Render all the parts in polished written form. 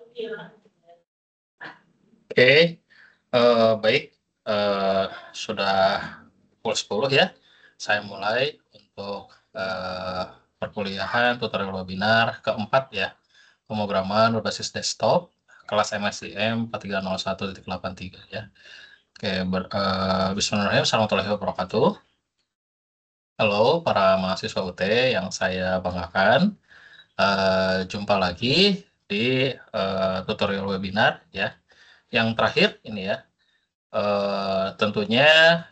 Oke, baik, sudah pukul 10 ya. Saya mulai untuk perkuliahan tutorial webinar keempat ya, pemrograman berbasis desktop kelas MSIM 4301.83 ya. Oke, Bismillahirrahmanirrahim. Assalamualaikum warahmatullahi wabarakatuh. Halo para mahasiswa UT yang saya banggakan. Jumpa lagi di tutorial webinar ya. Yang terakhir ini ya. Tentunya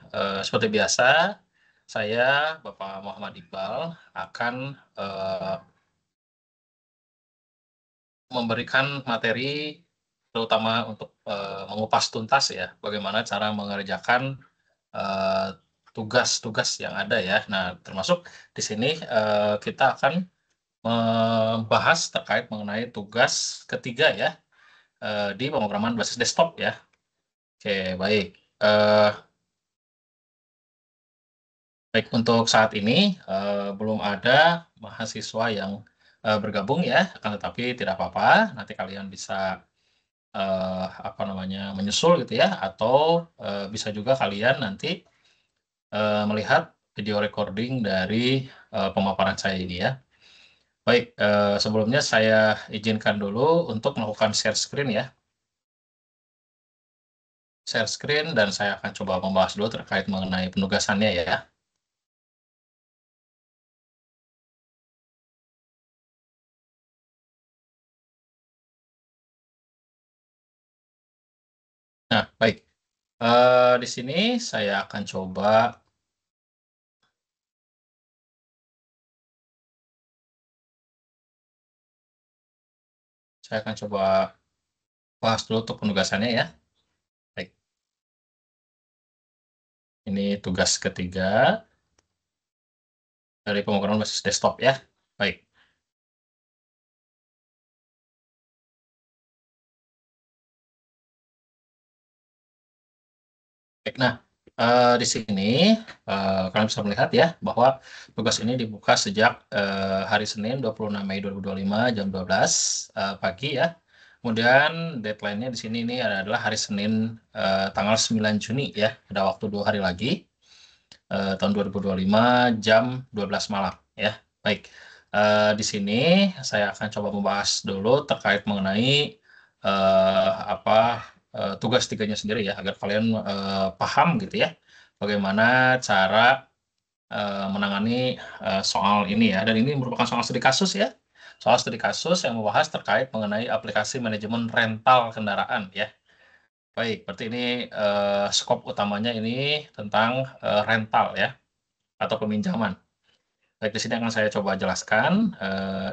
seperti biasa, saya Bapak Muhammad Iqbal akan memberikan materi terutama untuk mengupas tuntas ya, bagaimana cara mengerjakan tugas-tugas yang ada ya. Nah, termasuk di sini kita akan membahas terkait mengenai tugas ketiga ya di pemrograman basis desktop ya. Oke, baik. Baik, untuk saat ini belum ada mahasiswa yang bergabung ya, akan tetapi tidak apa-apa, nanti kalian bisa menyusul gitu ya, atau bisa juga kalian nanti melihat video recording dari pemaparan saya ini ya. Baik, sebelumnya saya izinkan dulu untuk melakukan share screen ya. Share screen dan saya akan coba membahas dulu terkait mengenai penugasannya ya. Nah, baik. Di sini saya akan coba bahas dulu untuk penugasannya ya. Baik. Ini tugas ketiga dari pemrograman basis desktop ya. Baik. Baik. Nah, di sini kalian bisa melihat ya bahwa tugas ini dibuka sejak hari Senin 26 Mei 2025 jam 12 pagi ya. Kemudian deadline-nya di sini ini adalah hari Senin tanggal 9 Juni ya. Ada waktu 2 hari lagi. Tahun 2025 jam 12 malam ya. Baik. Di sini saya akan coba membahas dulu terkait mengenai tugas tiganya sendiri ya, agar kalian paham gitu ya bagaimana cara menangani soal ini ya. Dan ini merupakan soal studi kasus ya. Soal studi kasus yang membahas terkait mengenai aplikasi manajemen rental kendaraan ya. Baik, berarti ini skop utamanya ini tentang rental ya, atau peminjaman. Baik, di sini akan saya coba jelaskan.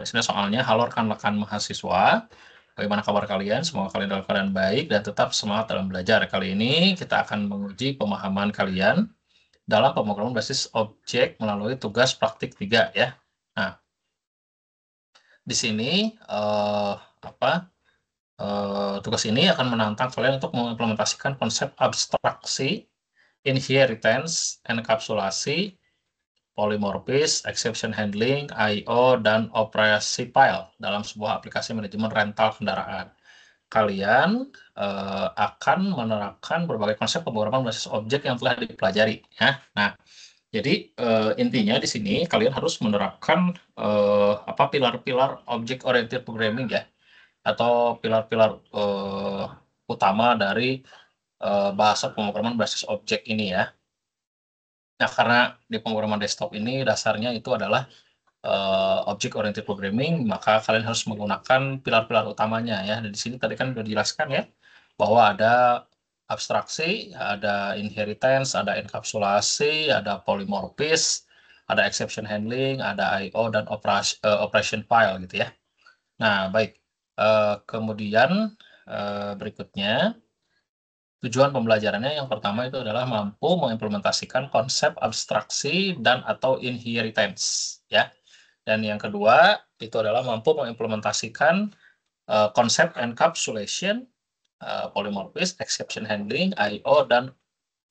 Di sini soalnya, halo rekan-rekan mahasiswa, bagaimana kabar kalian? Semoga kalian dalam keadaan baik dan tetap semangat dalam belajar. Kali ini kita akan menguji pemahaman kalian dalam pemrograman basis objek melalui tugas praktik 3 ya. Nah, di sini tugas ini akan menantang kalian untuk mengimplementasikan konsep abstraksi, inheritance, enkapsulasi, polymorphis, exception handling, I/O, dan operasi file dalam sebuah aplikasi manajemen rental kendaraan. Kalian akan menerapkan berbagai konsep pemrograman basis objek yang telah dipelajari. Ya. Nah, jadi intinya di sini kalian harus menerapkan pilar-pilar object oriented programming ya, atau pilar-pilar utama dari bahasa pemrograman basis objek ini ya. Nah, karena di pemrograman desktop ini dasarnya itu adalah object oriented programming, maka kalian harus menggunakan pilar-pilar utamanya ya. Dan di sini tadi kan sudah dijelaskan ya bahwa ada abstraksi, ada inheritance, ada enkapsulasi, ada polymorphis, ada exception handling, ada I/O, dan operation file gitu ya. Nah, baik. Kemudian berikutnya, tujuan pembelajarannya yang pertama itu adalah mampu mengimplementasikan konsep abstraksi dan atau inheritance ya. Dan yang kedua itu adalah mampu mengimplementasikan konsep encapsulation, polymorphis, exception handling, I/O, dan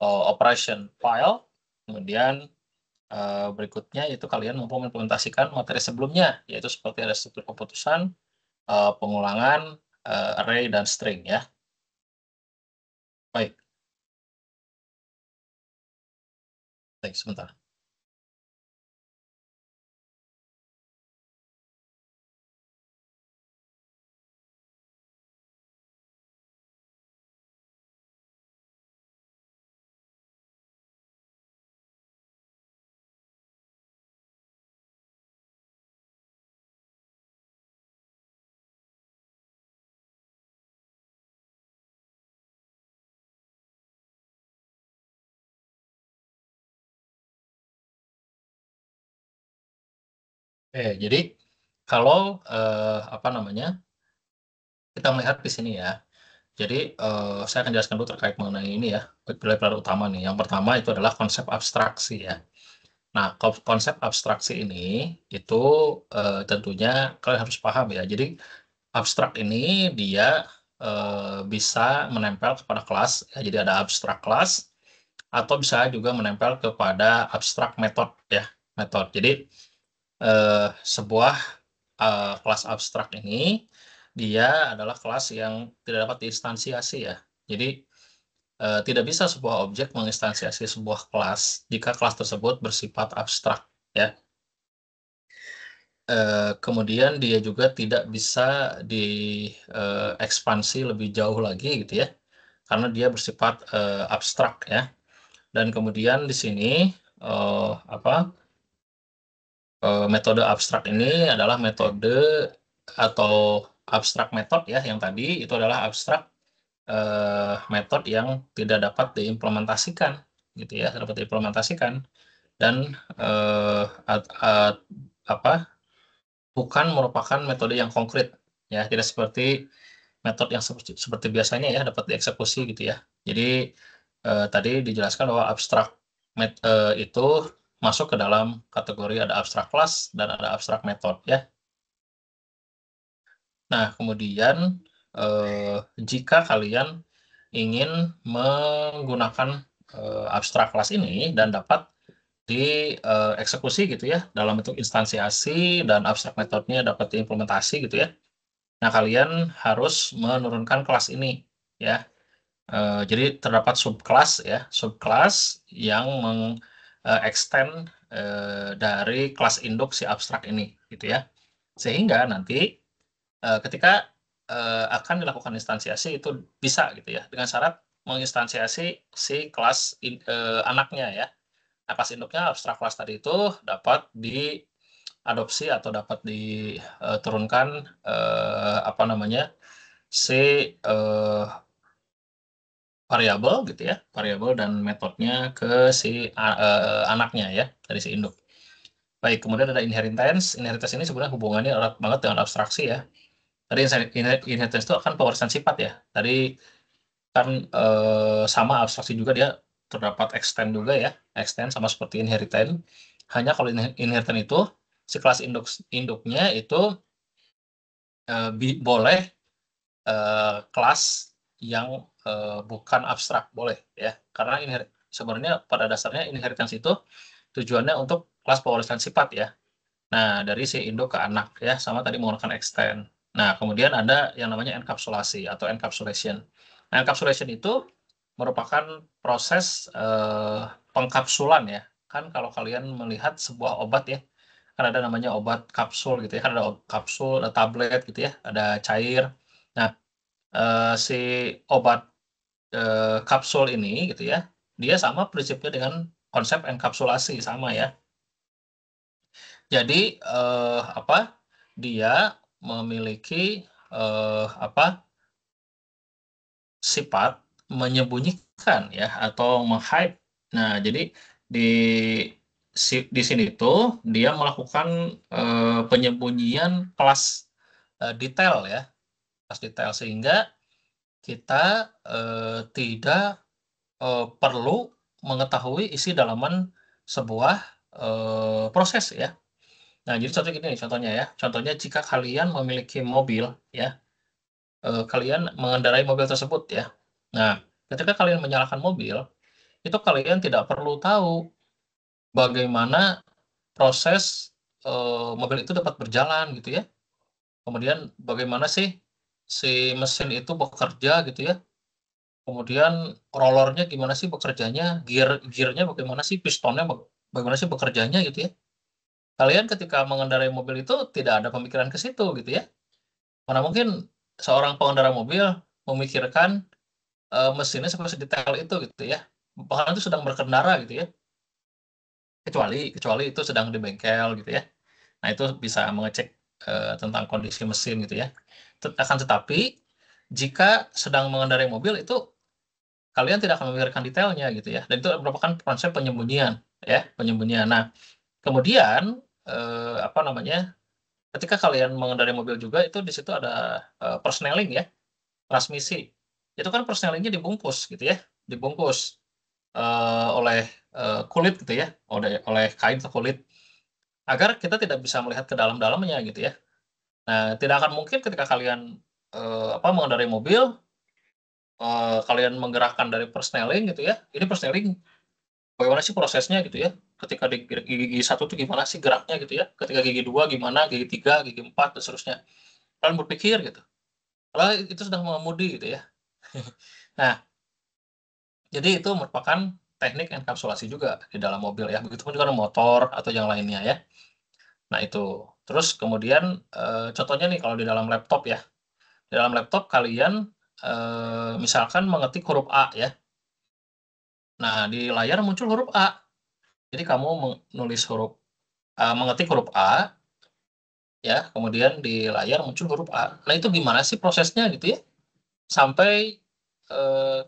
operation file. Kemudian berikutnya itu kalian mampu mengimplementasikan materi sebelumnya, yaitu seperti ada struktur keputusan, pengulangan, array dan string ya. Baik. Baik, sebentar. Jadi kalau, apa namanya, kita melihat di sini ya. Jadi, saya akan jelaskan dulu terkait mengenai ini ya, pilar-pilar utama nih. Yang pertama itu adalah konsep abstraksi ya. Nah, konsep abstraksi ini itu, tentunya kalian harus paham ya. Jadi abstrak ini dia, bisa menempel kepada kelas ya, jadi ada abstrak kelas, atau bisa juga menempel kepada abstrak method ya, method. Jadi, sebuah, kelas abstrak ini, dia adalah kelas yang tidak dapat diinstansiasi ya. Jadi, tidak bisa sebuah objek menginstansiasi sebuah kelas jika kelas tersebut bersifat abstrak ya. Kemudian dia juga tidak bisa diekspansi lebih jauh lagi gitu ya, karena dia bersifat, abstrak ya. Dan kemudian di sini, apa, metode abstrak ini adalah metode atau abstrak method ya, yang tadi itu adalah abstrak, method yang tidak dapat diimplementasikan gitu ya, dapat diimplementasikan dan, apa, bukan merupakan metode yang konkret, ya, tidak seperti metode yang seperti biasanya ya, dapat dieksekusi gitu ya. Jadi, tadi dijelaskan bahwa abstrak itu masuk ke dalam kategori ada abstrak class dan ada abstrak method ya. Nah, kemudian, jika kalian ingin menggunakan, abstrak class ini dan dapat dieksekusi gitu ya, dalam bentuk instansiasi dan abstrak metodenya dapat diimplementasi gitu ya. Nah, kalian harus menurunkan kelas ini, ya. Jadi terdapat subclass ya, subclass yang extend, dari kelas induk si abstrak ini, gitu ya. Sehingga nanti, ketika, akan dilakukan instansiasi itu bisa gitu ya, dengan syarat menginstansiasi si kelas anaknya ya. Nah, kelas induknya abstrak kelas tadi itu dapat diadopsi atau dapat diturunkan, apa namanya, si, variabel gitu ya, variabel dan metodenya ke si anaknya ya, dari si induk. Baik, kemudian ada inheritance. Inheritance ini sebenarnya hubungannya erat banget dengan abstraksi ya. Tadi inheritance itu akan pewarisan sifat ya. Tadi kan, sama abstraksi juga dia terdapat extend juga ya, extend sama seperti inheritance. Hanya kalau inheritance itu si kelas induknya itu, boleh, kelas yang, bukan abstrak, boleh ya. Karena sebenarnya pada dasarnya inheritance itu tujuannya untuk kelas pewarisan sifat ya. Nah, dari si induk ke anak ya, sama tadi menggunakan extend. Nah, kemudian ada yang namanya enkapsulasi atau encapsulation. Nah, encapsulation itu merupakan proses, pengkapsulan ya. Kan kalau kalian melihat sebuah obat ya, kan ada namanya obat kapsul gitu ya, kan ada kapsul, ada tablet gitu ya, ada cair. Nah, si obat, kapsul ini gitu ya, dia sama prinsipnya dengan konsep enkapsulasi, sama ya. Jadi, apa, dia memiliki, apa, sifat menyembunyikan ya atau meng-hide. Nah, jadi di di sini tuh dia melakukan, penyembunyian kelas, detail ya, kelas detail sehingga kita, tidak, perlu mengetahui isi dalaman sebuah, proses ya. Nah, jadi contohnya gini nih contohnya ya, contohnya jika kalian memiliki mobil ya, kalian mengendarai mobil tersebut ya. Nah, ketika kalian menyalakan mobil, itu kalian tidak perlu tahu bagaimana proses, mobil itu dapat berjalan gitu ya. Kemudian bagaimana sih si mesin itu bekerja gitu ya, kemudian rollernya gimana sih bekerjanya, gearnya bagaimana sih, pistonnya bagaimana sih bekerjanya gitu ya. Kalian ketika mengendarai mobil itu tidak ada pemikiran ke situ gitu ya. Mana mungkin seorang pengendara mobil memikirkan, mesinnya sampai sedetail itu gitu ya, bahkan itu sedang berkendara gitu ya, kecuali kecuali itu sedang di bengkel gitu ya. Nah, itu bisa mengecek, tentang kondisi mesin gitu ya. Akan tetapi, jika sedang mengendarai mobil itu kalian tidak akan memikirkan detailnya gitu ya, dan itu merupakan konsep penyembunyian ya, penyembunyian. Nah, kemudian, apa namanya, ketika kalian mengendarai mobil juga itu di situ ada, persneling ya, transmisi. Itu kan persnelingnya dibungkus gitu ya, dibungkus, oleh, kulit gitu ya, oleh kain atau kulit, agar kita tidak bisa melihat ke dalam-dalamnya gitu ya. Nah, tidak akan mungkin ketika kalian, mengendarai mobil, kalian menggerakkan dari persneling gitu ya, ini persneling bagaimana sih prosesnya gitu ya, ketika di gigi 1 tuh gimana sih geraknya gitu ya, ketika gigi 2 gimana, gigi 3, gigi 4 dan seterusnya. Kalian berpikir gitu, padahal itu sedang mengemudi gitu ya. Nah, jadi itu merupakan teknik enkapsulasi juga di dalam mobil ya, begitupun juga motor atau yang lainnya ya. Nah itu, terus kemudian, contohnya nih kalau di dalam laptop ya, di dalam laptop kalian, misalkan mengetik huruf A ya. Nah, di layar muncul huruf A. Jadi kamu mengetik huruf A, ya, kemudian di layar muncul huruf A. Nah, itu gimana sih prosesnya gitu ya, sampai,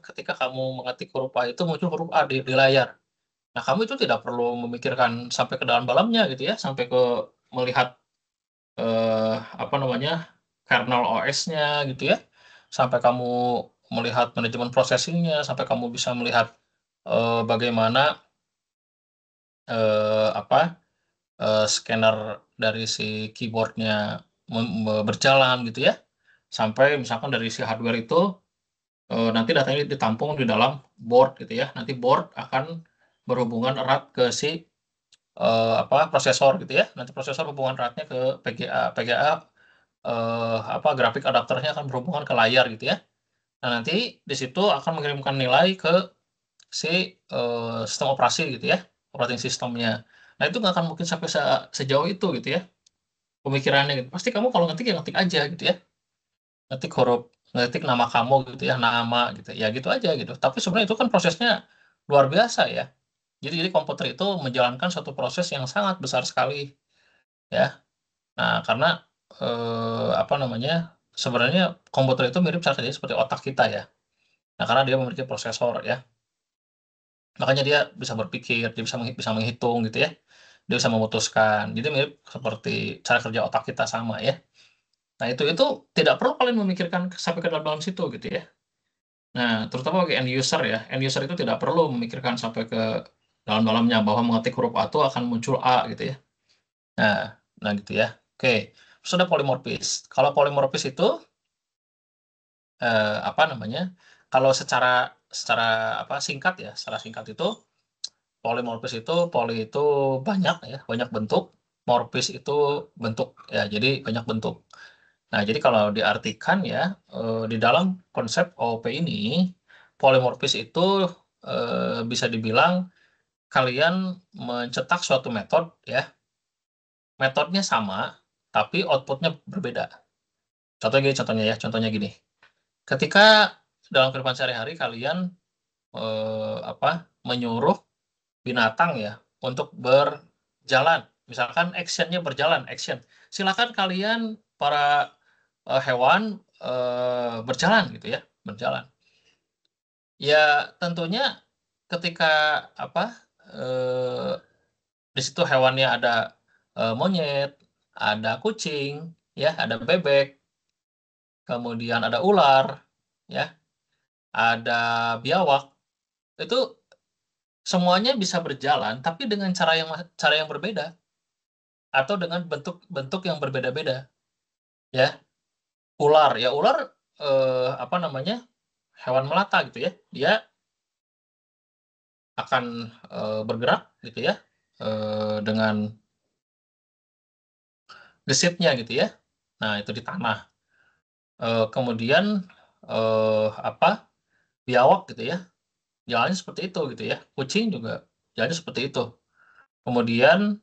ketika kamu mengetik huruf A itu muncul huruf A di layar. Nah, kamu itu tidak perlu memikirkan sampai ke dalam-dalamnya gitu ya, sampai ke melihat, kernel OS-nya gitu ya, sampai kamu melihat manajemen processing-nya, sampai kamu bisa melihat, bagaimana, eee, apa, scanner dari si keyboard-nya berjalan gitu ya, sampai misalkan dari si hardware itu, nanti datanya ditampung di dalam board gitu ya, nanti board akan berhubungan erat ke si, prosesor gitu ya, nanti prosesor hubungan eratnya ke PGA, grafik adapternya akan berhubungan ke layar gitu ya. Nah, nanti di situ akan mengirimkan nilai ke si, sistem operasi gitu ya, operating system-nya. Nah, itu nggak akan mungkin sampai sejauh itu gitu ya, pemikirannya gitu. Pasti kamu kalau ngetik ya ngetik aja gitu ya, ngetik nama kamu gitu ya, nama gitu, ya gitu aja gitu. Tapi sebenarnya itu kan prosesnya luar biasa ya. Jadi komputer itu menjalankan suatu proses yang sangat besar sekali ya. Nah, karena, sebenarnya komputer itu mirip cara kerjanya seperti otak kita ya. Nah, karena dia memiliki prosesor ya, makanya dia bisa berpikir, dia bisa menghitung gitu ya, dia bisa memutuskan. Jadi mirip seperti cara kerja otak kita sama ya. Nah, itu tidak perlu kalian memikirkan sampai ke dalam-dalam situ gitu ya. Nah, terutama bagi end user ya, end user itu tidak perlu memikirkan sampai ke dalam-dalamnya bahwa mengetik huruf A itu akan muncul A gitu ya. Nah gitu ya. Oke, terus ada polimorfis. Kalau polimorfis itu, apa namanya, kalau secara secara singkat ya, secara singkat itu, polimorfis itu, poli itu banyak ya, banyak bentuk, morfis itu bentuk ya, jadi banyak bentuk. Nah, jadi kalau diartikan ya, di dalam konsep OOP ini, polimorfis itu, bisa dibilang kalian mencetak suatu metode ya, metodenya sama, tapi output-nya berbeda. Contohnya gini, ketika dalam kehidupan sehari-hari kalian, menyuruh binatang ya untuk berjalan, misalkan action-nya berjalan, action, silakan kalian para, hewan, berjalan gitu ya, berjalan. Ya tentunya ketika eee, di situ hewannya ada, monyet, ada kucing, ya, ada bebek, kemudian ada ular, ya, ada biawak, itu semuanya bisa berjalan tapi dengan cara yang berbeda atau dengan bentuk-bentuk yang berbeda-beda, ya. Ular, ya ular, hewan melata gitu ya, dia akan, bergerak gitu ya, dengan gesitnya gitu ya. Nah, itu di tanah. Kemudian biawak gitu ya, jalannya seperti itu gitu ya. Kucing juga jalannya seperti itu. Kemudian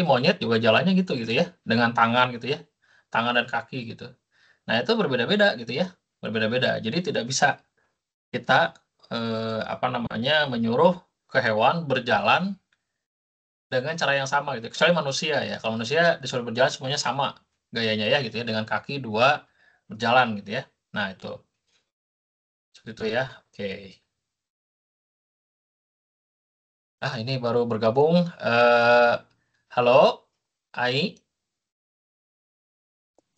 monyet juga jalannya gitu ya, dengan tangan gitu ya, tangan dan kaki gitu. Nah itu berbeda-beda gitu ya, berbeda-beda. Jadi tidak bisa kita menyuruh ke hewan berjalan dengan cara yang sama gitu. Kecuali manusia ya. Kalau manusia disuruh berjalan semuanya sama gayanya ya gitu ya, dengan kaki dua berjalan gitu ya. Nah itu seperti itu ya. Oke. Ini baru bergabung. Halo, Ai.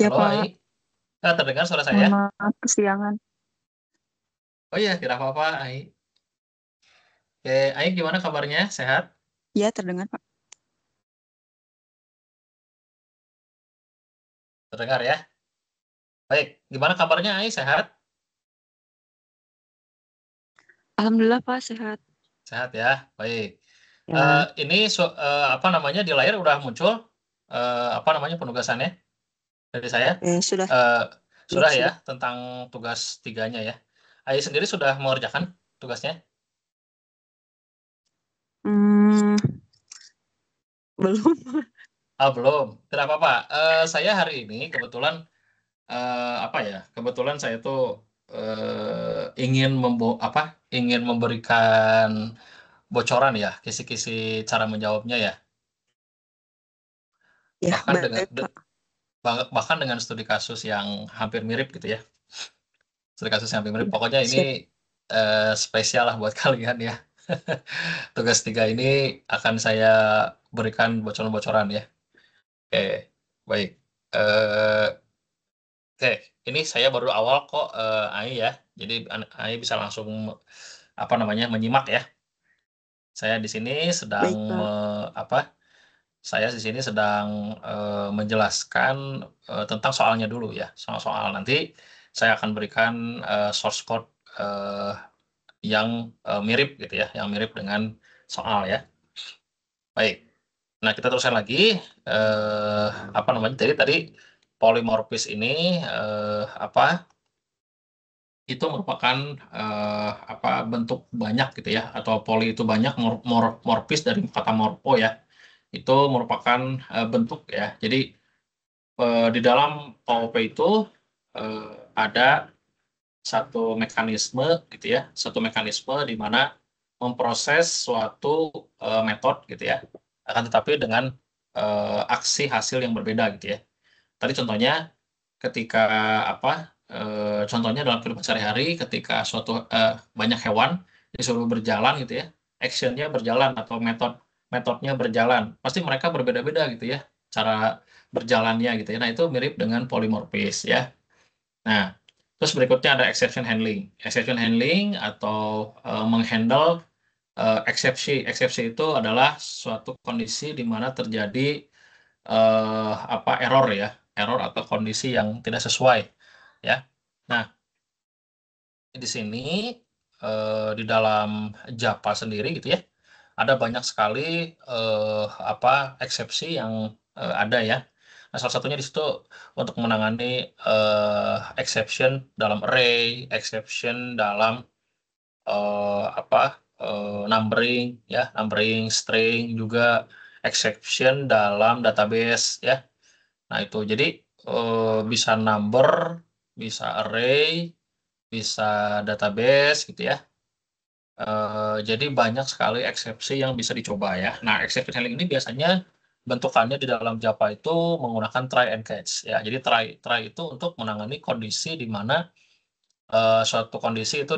Ya Halo, Ai. Pak, Terdengar suara mohon saya? maaf kesiangan. Oh iya, tidak apa-apa, Ai. Oke, Ai gimana kabarnya? Sehat? Ya terdengar Pak. Terdengar ya? Baik, gimana kabarnya, Ai? Sehat? Alhamdulillah Pak sehat. Sehat ya? Baik. Ya, Ini di layar udah muncul penugasannya dari saya. sudah, Eh, ya sudah ya, sudah. tentang tugas tiganya ya. Ai sendiri sudah mengerjakan tugasnya? Hmm, belum. Belum. Tidak apa-apa. Saya hari ini kebetulan kebetulan saya tuh ingin memberikan bocoran ya, kisi-kisi cara menjawabnya ya. Ya Bahkan dengan baik Pak. bahkan dengan studi kasus yang hampir mirip gitu ya. Studi kasus yang hampir mirip. Ya, Pokoknya ini siap. spesial lah buat kalian ya. Tugas tiga ini akan saya berikan bocoran-bocoran ya. Oke, baik. Eh, oke, ini saya baru awal kok, Ai ya. Jadi Ai bisa langsung menyimak ya. Saya di sini sedang Baik Pak. saya di sini sedang menjelaskan tentang soalnya dulu ya, soal-soal nanti saya akan berikan source code eh, yang mirip gitu ya, yang mirip dengan soal ya. Baik. Nah, kita teruskan lagi. Tadi polimorfis ini itu merupakan bentuk banyak gitu ya, atau poli itu banyak, morfis dari kata morpo ya. Itu merupakan bentuk ya. Jadi di dalam POP itu ada satu mekanisme gitu ya, satu mekanisme di mana memproses suatu metode gitu ya, akan tetapi dengan aksi hasil yang berbeda gitu ya. Tadi contohnya ketika contohnya dalam kehidupan sehari-hari ketika banyak hewan disuruh berjalan gitu ya, actionnya berjalan atau metodenya berjalan, pasti mereka berbeda-beda gitu ya cara berjalannya gitu ya. Nah itu mirip dengan polimorfis ya. Nah, terus berikutnya ada exception handling. Exception handling atau menghandle eksepsi. Eksepsi itu adalah suatu kondisi di mana terjadi error ya, error atau kondisi yang tidak sesuai ya. Nah, di sini di dalam Java sendiri gitu ya, ada banyak sekali eksepsi yang ada ya. Nah, salah satunya di situ untuk menangani exception dalam array, exception dalam numbering ya, numbering string, juga exception dalam database ya. Nah, itu jadi bisa number, bisa array, bisa database gitu ya. Jadi banyak sekali eksepsi yang bisa dicoba ya. Nah, exception handling ini biasanya bentukannya di dalam Java itu menggunakan try and catch ya. Jadi try itu untuk menangani kondisi di mana suatu kondisi itu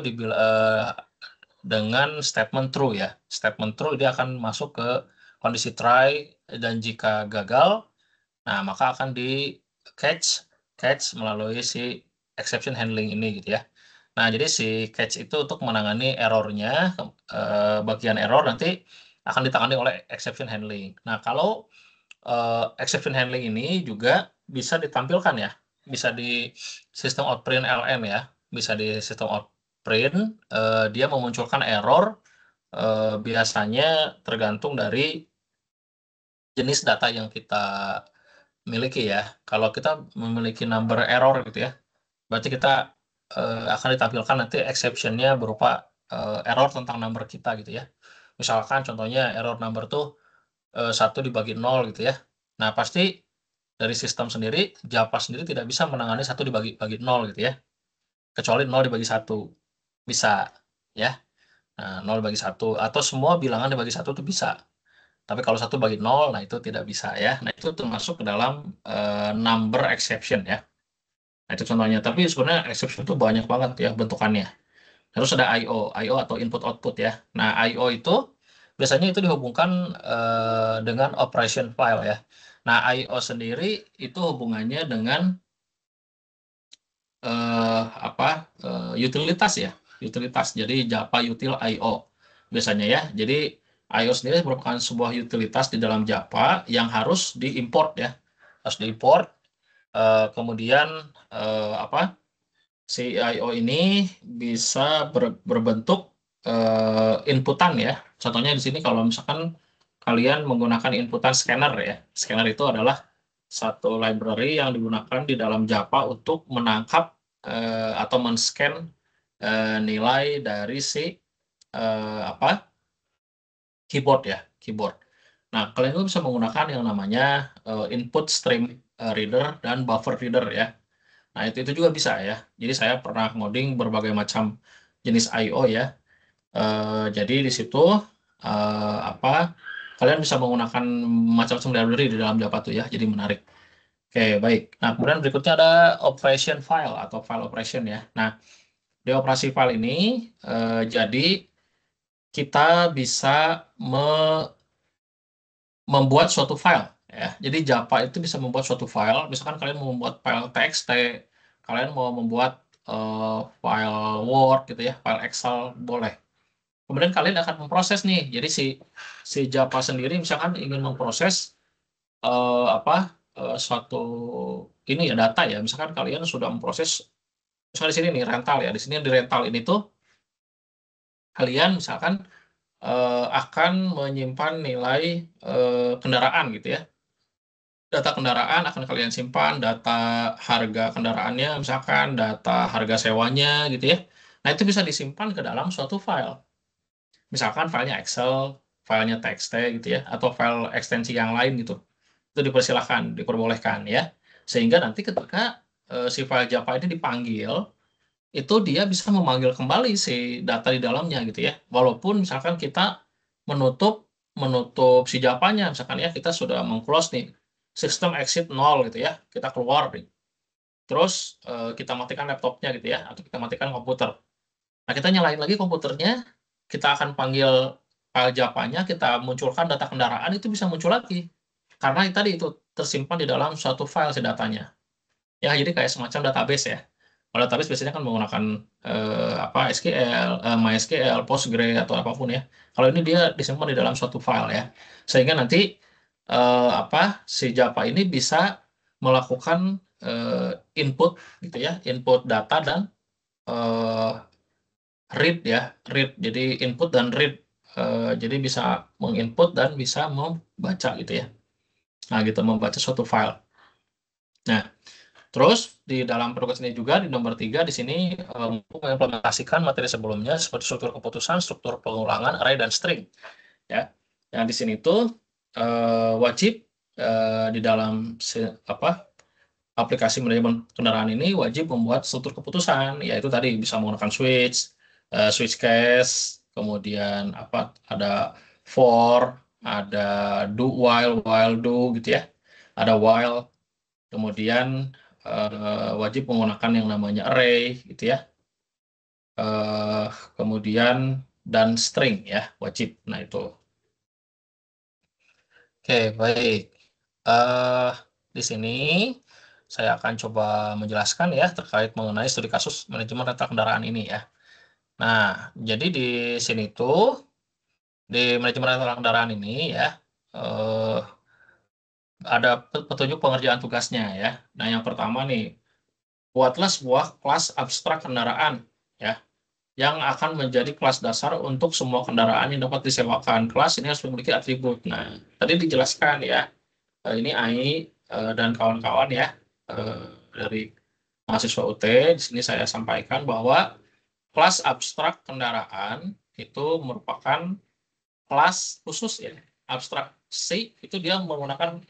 dengan statement true ya. Statement true dia akan masuk ke kondisi try, dan jika gagal, nah maka akan di catch catch melalui si exception handling ini gitu ya. Nah, jadi si catch itu untuk menangani errornya, bagian error nanti akan ditangani oleh exception handling. Nah, kalau exception handling ini juga bisa ditampilkan ya, bisa di sistem out print LN ya, bisa di sistem out print, dia memunculkan error biasanya tergantung dari jenis data yang kita miliki ya. Kalau kita memiliki number error gitu ya, Berarti kita akan ditampilkan nanti exception-nya berupa error tentang number kita gitu ya. Misalkan contohnya error number tuh 1 dibagi 0 gitu ya. Nah, pasti dari sistem sendiri, Java sendiri tidak bisa menangani 1 dibagi 0 gitu ya. Kecuali 0 dibagi 1. Bisa ya. Nah, 0 dibagi 1 atau semua bilangan dibagi 1 itu bisa. Tapi kalau 1 bagi 0, nah itu tidak bisa ya. Nah, itu termasuk ke dalam number exception ya. Nah, itu contohnya. Tapi sebenarnya exception itu banyak banget ya bentukannya. Terus ada I/O atau input output ya. Nah, I/O itu biasanya itu dihubungkan dengan operation file ya. Nah, I/O sendiri itu hubungannya dengan utilitas ya, utilitas. Jadi Java util I/O biasanya ya. Jadi I/O sendiri merupakan sebuah utilitas di dalam Java yang harus diimport ya, harus diimport. Kemudian si I/O ini bisa berbentuk inputan ya. Contohnya di sini kalau misalkan kalian menggunakan inputan scanner ya. Scanner itu adalah satu library yang digunakan di dalam Java untuk menangkap atau men-scan nilai dari si keyboard ya, keyboard. Nah, kalian juga bisa menggunakan yang namanya input stream reader dan buffer reader ya. Nah, itu juga bisa ya. Jadi saya pernah ngoding berbagai macam jenis I/O ya. Jadi di situ kalian bisa menggunakan macam-macam library di dalam Java tuh ya. Jadi menarik. Oke, baik. Nah, kemudian berikutnya ada operation file atau file operation ya. Nah, di operasi file ini jadi kita bisa membuat suatu file ya. Jadi Java itu bisa membuat suatu file. Misalkan kalian mau membuat file TXT, kalian mau membuat file Word gitu ya, file Excel boleh. Kemudian kalian akan memproses nih. Jadi si Java sendiri misalkan ingin memproses suatu ini ya data ya. Misalkan kalian sudah memproses misalnya di sini nih rental ya. Di sini di rental ini tuh kalian misalkan akan menyimpan nilai kendaraan gitu ya. Data kendaraan akan kalian simpan, data harga kendaraannya, misalkan data harga sewanya gitu ya. Nah, itu bisa disimpan ke dalam suatu file. Misalkan filenya Excel, filenya TXT gitu ya, atau file ekstensi yang lain gitu. Itu dipersilahkan, diperbolehkan ya. Sehingga nanti ketika si file Java ini dipanggil, itu dia bisa memanggil kembali si data di dalamnya gitu ya. Walaupun misalkan kita menutup menutup si Java-nya, misalkan ya kita sudah meng-close nih sistem exit 0 gitu ya, kita keluar nih. Terus kita matikan laptopnya gitu ya, atau kita matikan komputer. Nah, kita nyalain lagi komputernya, kita akan panggil file Java-nya, kita munculkan data kendaraan, itu bisa muncul lagi. Karena tadi itu tersimpan di dalam suatu file si datanya. Ya, jadi kayak semacam database ya. Kalau database biasanya kan menggunakan SQL, MySQL, Postgre atau apapun ya. Kalau ini dia disimpan di dalam suatu file ya. Sehingga nanti si Java ini bisa melakukan input gitu ya, input data dan read ya, read. Jadi input dan read. Jadi bisa menginput dan bisa membaca gitu ya. Nah, gitu membaca suatu file. Nah, terus di dalam progres ini juga di nomor 3 di sini mengimplementasikan materi sebelumnya seperti struktur keputusan, struktur pengulangan, array dan string. Ya, yang di sini tuh wajib di dalam aplikasi manajemen kendaraan ini wajib membuat struktur keputusan, yaitu tadi bisa menggunakan switch, switch case, kemudian ada for, ada do while do gitu ya, ada while, kemudian wajib menggunakan yang namanya array gitu ya. Kemudian dan string ya wajib. Nah, itu. Oke, baik. Di sini saya akan coba menjelaskan ya terkait mengenai studi kasus manajemen rental kendaraan ini ya. Nah, jadi di sini tuh di manajemen rental kendaraan ini ya ada petunjuk pengerjaan tugasnya ya. Nah, yang pertama nih, buatlah sebuah kelas abstrak kendaraan ya yang akan menjadi kelas dasar untuk semua kendaraan yang dapat disewakan. Kelas ini harus memiliki atribut. Nah, tadi dijelaskan ya, ini AI dan kawan-kawan ya dari mahasiswa UT, di sini saya sampaikan bahwa kelas abstrak kendaraan itu merupakan kelas khusus ya. Abstraksi itu dia menggunakan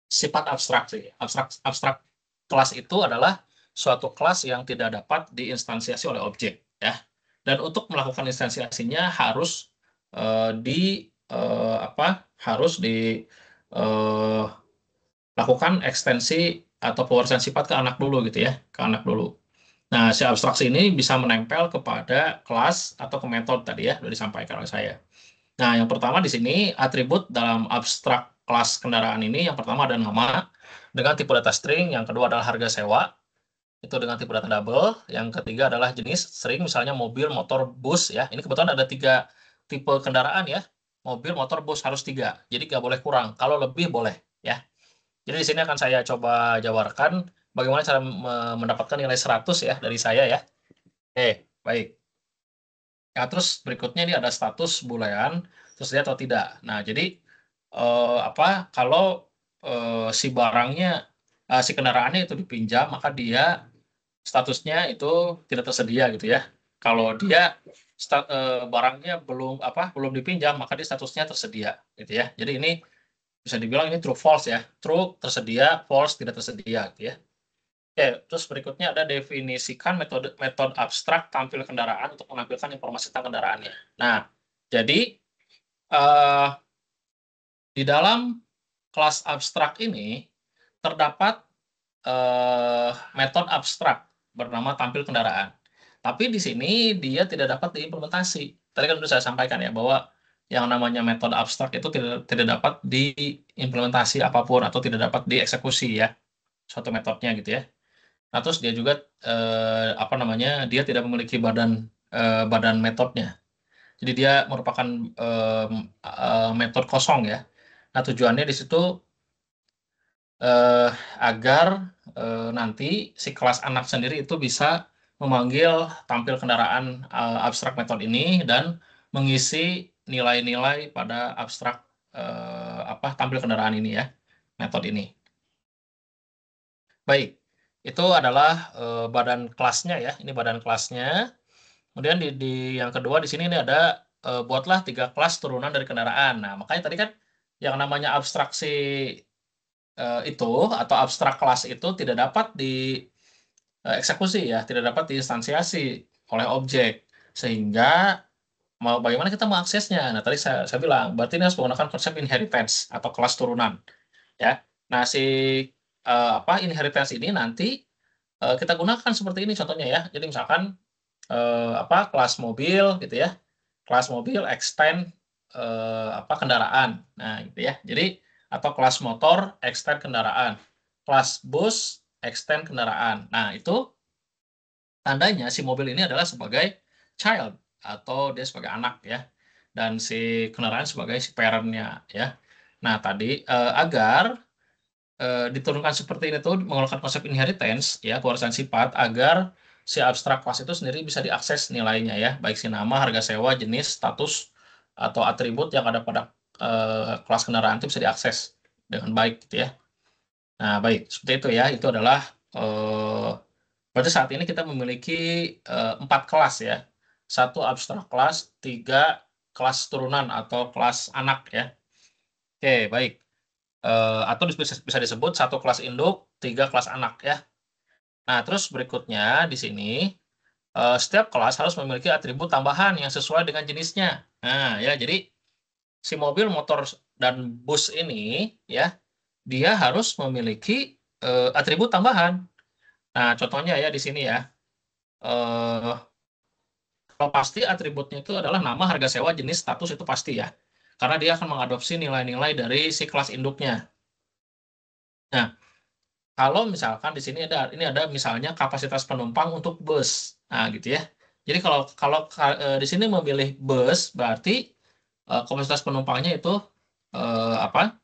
sifat abstraksi. Abstrak kelas itu adalah suatu kelas yang tidak dapat diinstansiasi oleh objek ya. Dan untuk melakukan instansiasinya harus lakukan ekstensi atau pewarisaan sifat ke anak dulu gitu ya, ke anak dulu. Nah, si abstraksi ini bisa menempel kepada kelas atau ke metode tadi ya, sudah disampaikan oleh saya. Nah, yang pertama di sini atribut dalam abstrak kelas kendaraan ini, yang pertama ada nama dengan tipe data string, yang kedua adalah harga sewa, itu dengan tipe data double, yang ketiga adalah jenis string, misalnya mobil, motor, bus ya. Ini kebetulan ada 3 tipe kendaraan ya, mobil, motor, bus harus 3, jadi nggak boleh kurang, kalau lebih boleh ya. Jadi di sini akan saya coba jabarkan bagaimana cara mendapatkan nilai 100 ya dari saya ya. Oke, baik. Ya, terus berikutnya ini ada status boolean, tersedia atau tidak. Nah, jadi kalau si barangnya, si kendaraannya itu dipinjam, maka dia statusnya itu tidak tersedia gitu ya. Kalau dia barangnya belum dipinjam, maka dia statusnya tersedia gitu ya. Jadi ini bisa dibilang ini true false ya. True tersedia, false tidak tersedia gitu ya. Oke, terus berikutnya ada definisikan metode abstrak tampil kendaraan untuk menampilkan informasi tentang kendaraannya. Nah, jadi eh, di dalam kelas abstrak ini terdapat metode abstrak bernama tampil kendaraan. Tapi di sini dia tidak dapat diimplementasi. Tadi kan sudah saya sampaikan ya bahwa yang namanya metode abstrak itu tidak dapat diimplementasi apapun atau tidak dapat dieksekusi ya suatu metodenya gitu ya. Nah, terus dia juga dia tidak memiliki badan metodenya. Jadi dia merupakan metode kosong ya. Nah, tujuannya di situ agar nanti si kelas anak sendiri itu bisa memanggil tampil kendaraan abstrak metode ini dan mengisi nilai-nilai pada abstrak tampil kendaraan ini ya, metode ini. Baik, itu adalah badan kelasnya ya. Ini badan kelasnya. Kemudian di yang kedua di sini ini ada buatlah 3 kelas turunan dari kendaraan. Nah, makanya tadi kan yang namanya abstraksi itu atau abstrak kelas itu tidak dapat dieksekusi ya, tidak dapat diinstansiasi oleh objek. Sehingga mau bagaimana kita mengaksesnya? Nah, tadi saya bilang, berarti ini harus menggunakan konsep inheritance atau kelas turunan ya. Nah, si inheritance ini nanti kita gunakan seperti ini contohnya ya. Jadi misalkan kelas mobil gitu ya. Kelas mobil extend kendaraan. Nah, gitu ya. Jadi atau kelas motor extend kendaraan. Kelas bus extend kendaraan. Nah, itu tandanya si mobil ini adalah sebagai child atau dia sebagai anak ya. Dan si kendaraan sebagai si parent-nya ya. Nah, tadi agar diturunkan seperti ini tuh menggunakan konsep inheritance ya, pewarisan sifat agar si abstrak kelas itu sendiri bisa diakses nilainya ya, baik si nama, harga sewa, jenis, status atau atribut yang ada pada kelas kendaraan itu bisa diakses dengan baik gitu ya. Nah, baik, seperti itu ya. Itu adalah berarti saat ini kita memiliki 4 kelas ya. 1 abstrak kelas, 3 kelas turunan atau kelas anak ya. Oke, baik. Atau bisa disebut 1 kelas induk, 3 kelas anak ya. Nah, terus berikutnya di sini setiap kelas harus memiliki atribut tambahan yang sesuai dengan jenisnya. Nah, ya jadi si mobil, motor dan bus ini ya, dia harus memiliki atribut tambahan. Nah, contohnya ya di sini ya. Eh, Kalau pasti atributnya itu adalah nama, harga sewa, jenis, status itu pasti ya. Karena dia akan mengadopsi nilai-nilai dari si kelas induknya. Nah, kalau misalkan di sini ada misalnya kapasitas penumpang untuk bus. Nah, gitu ya. Jadi kalau kalau di sini memilih bus berarti kapasitas penumpangnya itu apa?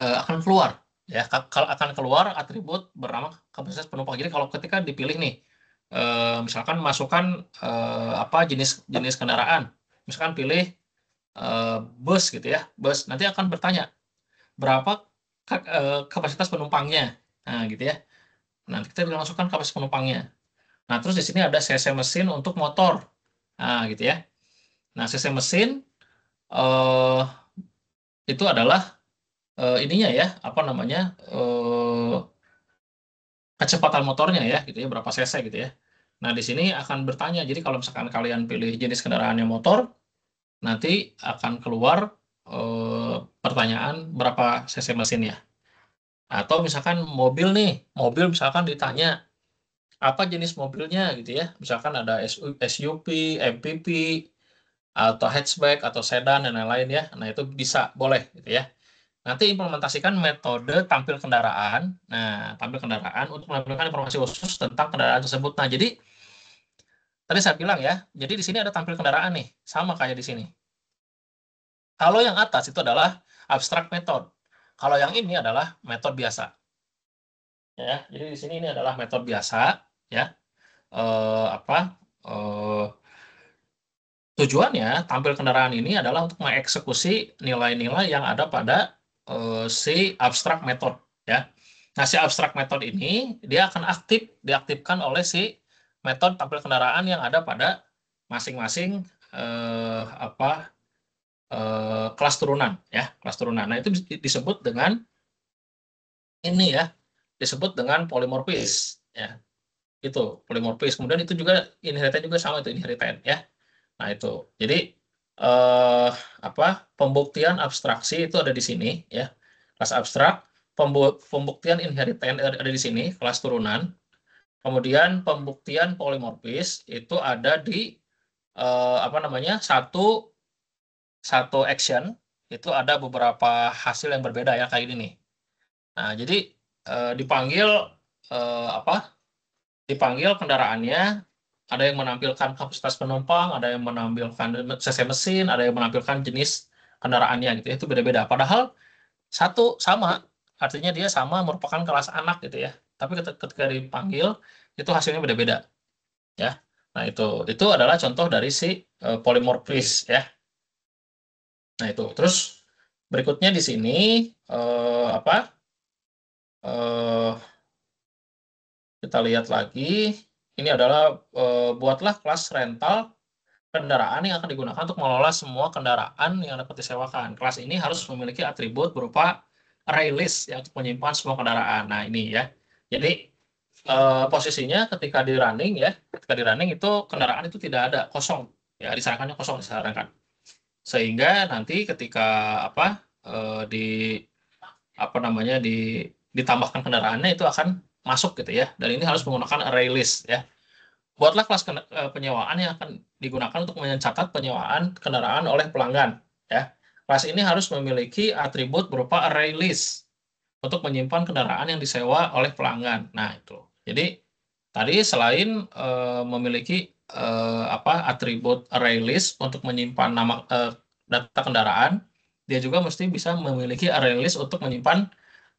Akan keluar ya. Kalau akan keluar atribut bernama kapasitas penumpang. Jadi kalau ketika dipilih nih misalkan masukkan jenis jenis kendaraan. Misalkan pilih bus gitu ya. Bus nanti akan bertanya berapa kapasitas penumpangnya. Nah, gitu ya. Nanti kita tinggal masukkan kapasitas penumpangnya. Nah, terus di sini ada cc mesin untuk motor. Nah, gitu ya. Nah, cc mesin eh, itu adalah ininya ya, apa namanya? Kecepatan motornya ya, gitu ya, berapa cc gitu ya. Nah, di sini akan bertanya. Jadi kalau misalkan kalian pilih jenis kendaraannya motor, nanti akan keluar pertanyaan berapa cc mesinnya. Atau misalkan mobil nih, mobil misalkan ditanya apa jenis mobilnya gitu ya. Misalkan ada SUV, MPV, atau hatchback, atau sedan, dan lain-lain ya. Nah, itu bisa, boleh gitu ya. Nanti implementasikan metode tampil kendaraan. Nah, tampil kendaraan untuk menampilkan informasi khusus tentang kendaraan tersebut. Nah, jadi tadi saya bilang ya, jadi di sini ada tampil kendaraan nih, sama kayak di sini. Kalau yang atas itu adalah abstract method. Kalau yang ini adalah metode biasa. Ya, jadi di sini ini adalah metode biasa, ya. Apa? eh, Tujuannya tampil kendaraan ini adalah untuk mengeksekusi nilai-nilai yang ada pada si abstract method, ya. Nah, si abstract method ini dia akan diaktifkan oleh si metode tampil kendaraan yang ada pada masing-masing apa kelas turunan, ya, kelas turunan. Nah, itu disebut dengan ini ya, disebut dengan polimorfis, ya. Itu polimorfis. Kemudian itu juga inheritan juga sama, itu inheritan, ya. Nah, itu. Jadi eh apa? Pembuktian abstraksi itu ada di sini, ya. Kelas abstrak, pembuktian inheritan ada di sini, kelas turunan. Kemudian pembuktian polimorfis itu ada di apa namanya? Satu action itu ada beberapa hasil yang berbeda ya, kayak ini nih. Nah, jadi dipanggil apa? Dipanggil kendaraannya, ada yang menampilkan kapasitas penumpang, ada yang menampilkan cc mesin, ada yang menampilkan jenis kendaraannya gitu ya. Itu beda-beda. Padahal satu sama, artinya dia sama, merupakan kelas anak gitu ya. Tapi ketika dipanggil itu hasilnya beda-beda, ya. Nah, itu adalah contoh dari si polymorphis, ya. Nah, itu. Terus berikutnya di sini apa? eh Kita lihat lagi. Ini adalah buatlah kelas rental kendaraan yang akan digunakan untuk mengelola semua kendaraan yang dapat disewakan. Kelas ini harus memiliki atribut berupa array list yang untuk menyimpan semua kendaraan. Nah, ini ya. Jadi posisinya ketika di running ya, ketika di running itu kendaraan itu tidak ada, kosong. Ya, disarankannya kosong disarankan. Sehingga nanti ketika apa di apa namanya ditambahkan kendaraannya itu akan masuk gitu ya. Dan ini harus menggunakan array list ya. Buatlah kelas penyewaan yang akan digunakan untuk mencatat penyewaan kendaraan oleh pelanggan. Ya, kelas ini harus memiliki atribut berupa array list untuk menyimpan kendaraan yang disewa oleh pelanggan. Nah, itu. Jadi tadi selain memiliki apa atribut array list untuk menyimpan nama data kendaraan, dia juga mesti bisa memiliki array list untuk menyimpan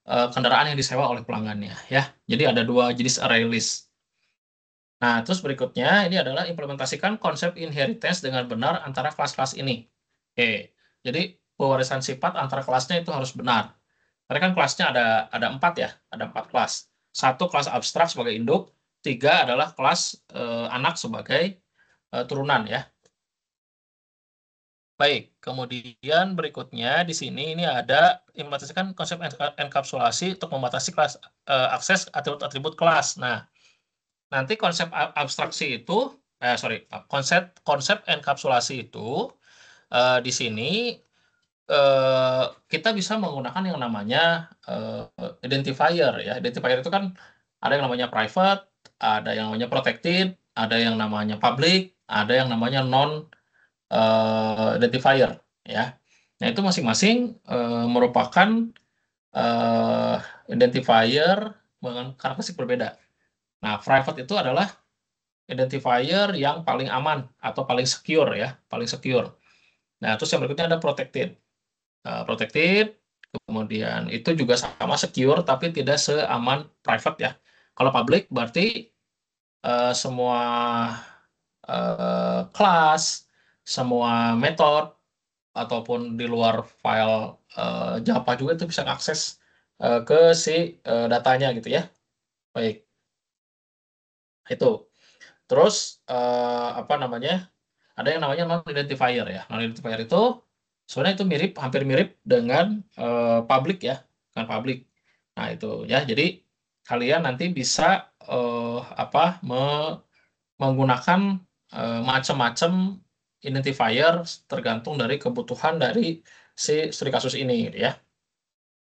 kendaraan yang disewa oleh pelanggannya. Ya, jadi ada dua jenis array list. Nah, terus berikutnya ini adalah implementasikan konsep inheritance dengan benar antara kelas-kelas ini. Oke, jadi pewarisan sifat antara kelasnya itu harus benar. Karena kan kelasnya ada 4 ya, ada 4 kelas. Satu kelas abstrak sebagai induk, 3 adalah kelas anak sebagai turunan ya. Baik, kemudian berikutnya di sini ini ada implementasikan konsep enkapsulasi untuk membatasi kelas akses atribut-atribut kelas. Nah, nanti konsep abstraksi itu, konsep konsep enkapsulasi itu di sini kita bisa menggunakan yang namanya identifier ya. Identifier itu kan ada yang namanya private, ada yang namanya protected, ada yang namanya public, ada yang namanya non identifier ya. Nah, itu masing-masing merupakan identifier dengan karakteristik berbeda. Nah, private itu adalah identifier yang paling aman atau paling secure ya, paling secure. Nah, terus yang berikutnya ada protected. Protected, kemudian itu juga sama secure tapi tidak seaman private ya. Kalau public berarti semua kelas, semua metode ataupun di luar file Java juga itu bisa akses ke si datanya gitu ya. Baik, itu. Terus apa namanya? Ada yang namanya non-identifier ya. Non-identifier itu sebenarnya itu mirip, hampir mirip dengan public ya, dengan public. Nah itu ya. Jadi kalian nanti bisa apa menggunakan macam-macam identifier tergantung dari kebutuhan dari si studi kasus ini gitu ya.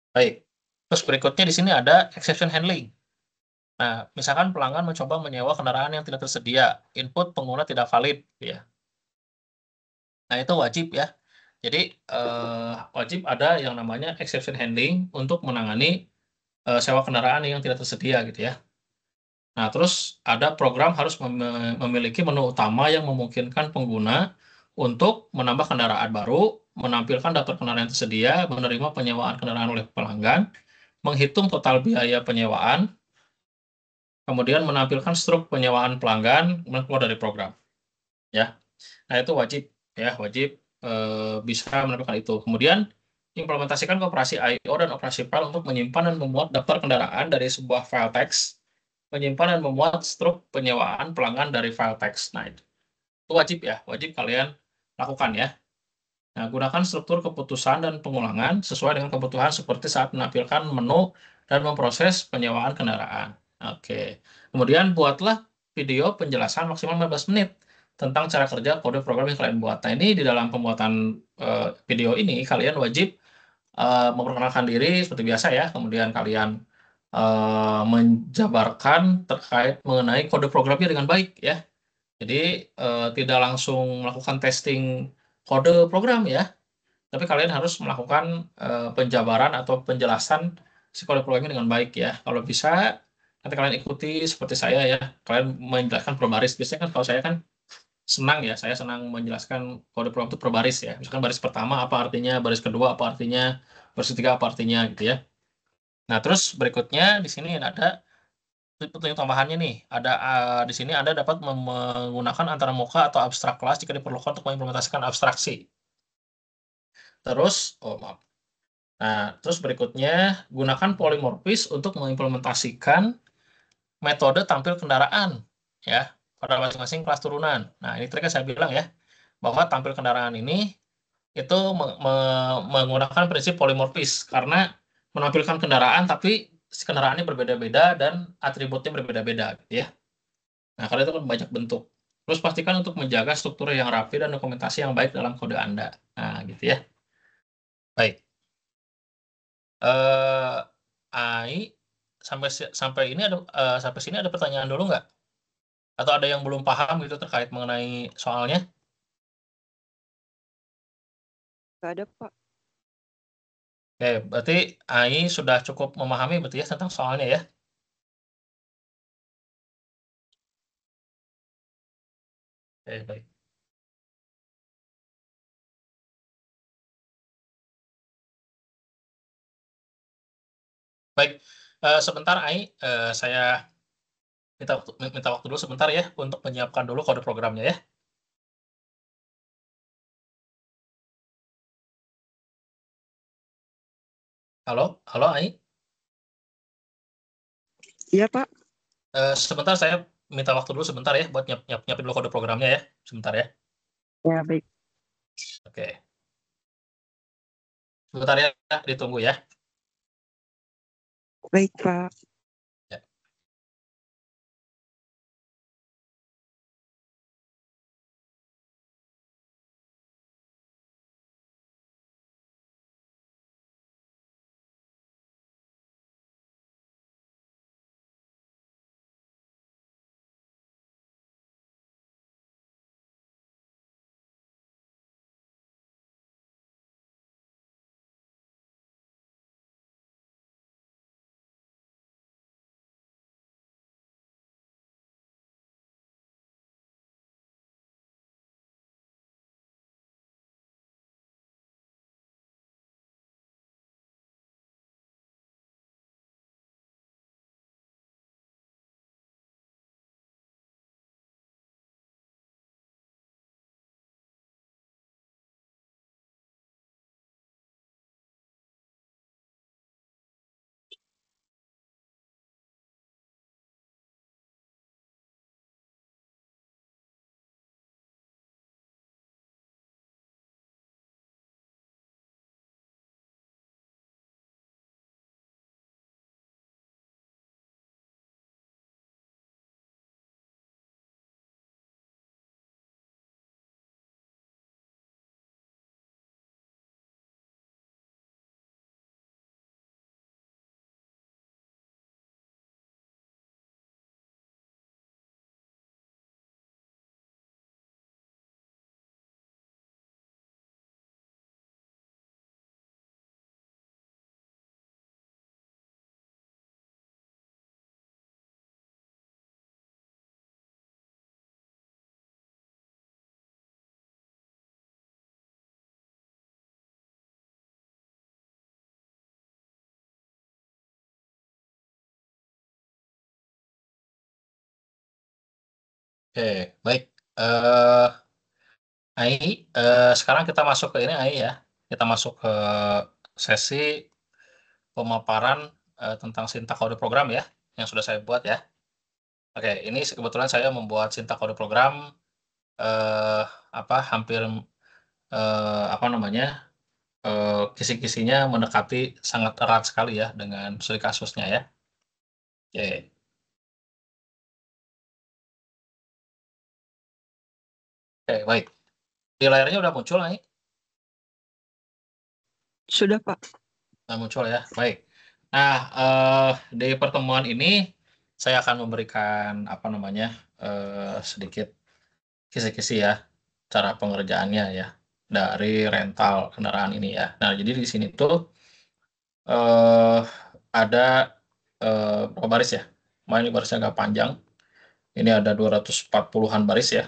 Baik. Terus berikutnya di sini ada exception handling. Nah, misalkan pelanggan mencoba menyewa kendaraan yang tidak tersedia, input pengguna tidak valid, ya. Nah, itu wajib ya. Jadi, wajib ada yang namanya exception handling untuk menangani sewa kendaraan yang tidak tersedia gitu ya. Nah, terus ada program harus memiliki menu utama yang memungkinkan pengguna untuk menambah kendaraan baru, menampilkan daftar kendaraan yang tersedia, menerima penyewaan kendaraan oleh pelanggan, menghitung total biaya penyewaan, kemudian menampilkan struk penyewaan pelanggan, kemudian keluar dari program. Ya, nah itu wajib ya, wajib bisa menampilkan itu. Kemudian implementasikan operasi I/O dan operasi file untuk menyimpan dan memuat daftar kendaraan dari sebuah file teks, menyimpan dan memuat struk penyewaan pelanggan dari file teks. Nah, itu wajib ya, wajib kalian lakukan ya. Nah, gunakan struktur keputusan dan pengulangan sesuai dengan kebutuhan seperti saat menampilkan menu dan memproses penyewaan kendaraan. Oke. Kemudian buatlah video penjelasan maksimal 15 menit tentang cara kerja kode program yang kalian buat. Nah, ini di dalam pembuatan video ini kalian wajib memperkenalkan diri seperti biasa ya. Kemudian kalian menjabarkan terkait mengenai kode programnya dengan baik ya. Jadi tidak langsung melakukan testing kode program ya, tapi kalian harus melakukan penjabaran atau penjelasan si kode programnya dengan baik ya. Kalau bisa nanti kalian ikuti seperti saya ya, kalian menjelaskan per baris. Biasanya kan kalau saya kan senang ya, saya senang menjelaskan kode program itu per baris ya. Misalkan baris pertama apa artinya, baris kedua apa artinya, baris ketiga apa artinya gitu ya. Nah, terus berikutnya di sini ada petunjuk tambahannya nih. Ada di sini Anda dapat menggunakan antara muka atau abstrak kelas jika diperlukan untuk mengimplementasikan abstraksi. Terus, oh maaf. Nah, terus berikutnya gunakan polymorphis untuk mengimplementasikan metode tampil kendaraan ya pada masing-masing kelas turunan. Nah, ini tadi kan saya bilang ya bahwa tampil kendaraan ini itu menggunakan prinsip polymorphis karena menampilkan kendaraan tapi si kendaraannya berbeda-beda dan atributnya berbeda-beda gitu ya. Nah, karena itu kan banyak bentuk. Terus pastikan untuk menjaga struktur yang rapi dan dokumentasi yang baik dalam kode Anda. Nah, gitu ya. Baik. Eh, Ai, sampai ini ada sampai sini ada pertanyaan dulu nggak? Atau ada yang belum paham gitu terkait mengenai soalnya? Gak ada, Pak. Oke, berarti Ai sudah cukup memahami berarti ya tentang soalnya ya. Oke, baik. Baik, sebentar Ai, saya minta waktu dulu sebentar ya untuk menyiapkan dulu kode programnya ya. Halo, halo Ai. Iya, Pak. Sebentar saya minta waktu dulu sebentar ya buat nyiapin dulu kode programnya ya. Sebentar ya. Ya, baik. Oke. Sebentar ya, ditunggu ya. Baik, Pak. Ya. Oke, baik. Ai, sekarang kita masuk ke ini Ai ya. Kita masuk ke sesi pemaparan tentang sintak kode program ya, yang sudah saya buat ya. Oke, ini kebetulan saya membuat sintak kode program eh, hampir apa namanya kisi-kisinya mendekati sangat erat sekali ya dengan studi kasusnya ya. Oke, oke baik. Di layarnya udah muncul Ai? Sudah, Pak. Nah, muncul ya. Baik. Nah, di pertemuan ini saya akan memberikan sedikit kisi-kisi ya cara pengerjaannya ya dari rental kendaraan ini ya. Nah, jadi di sini tuh eh, ada berapa baris ya? Ini barisnya agak panjang. Ini ada 240-an baris ya.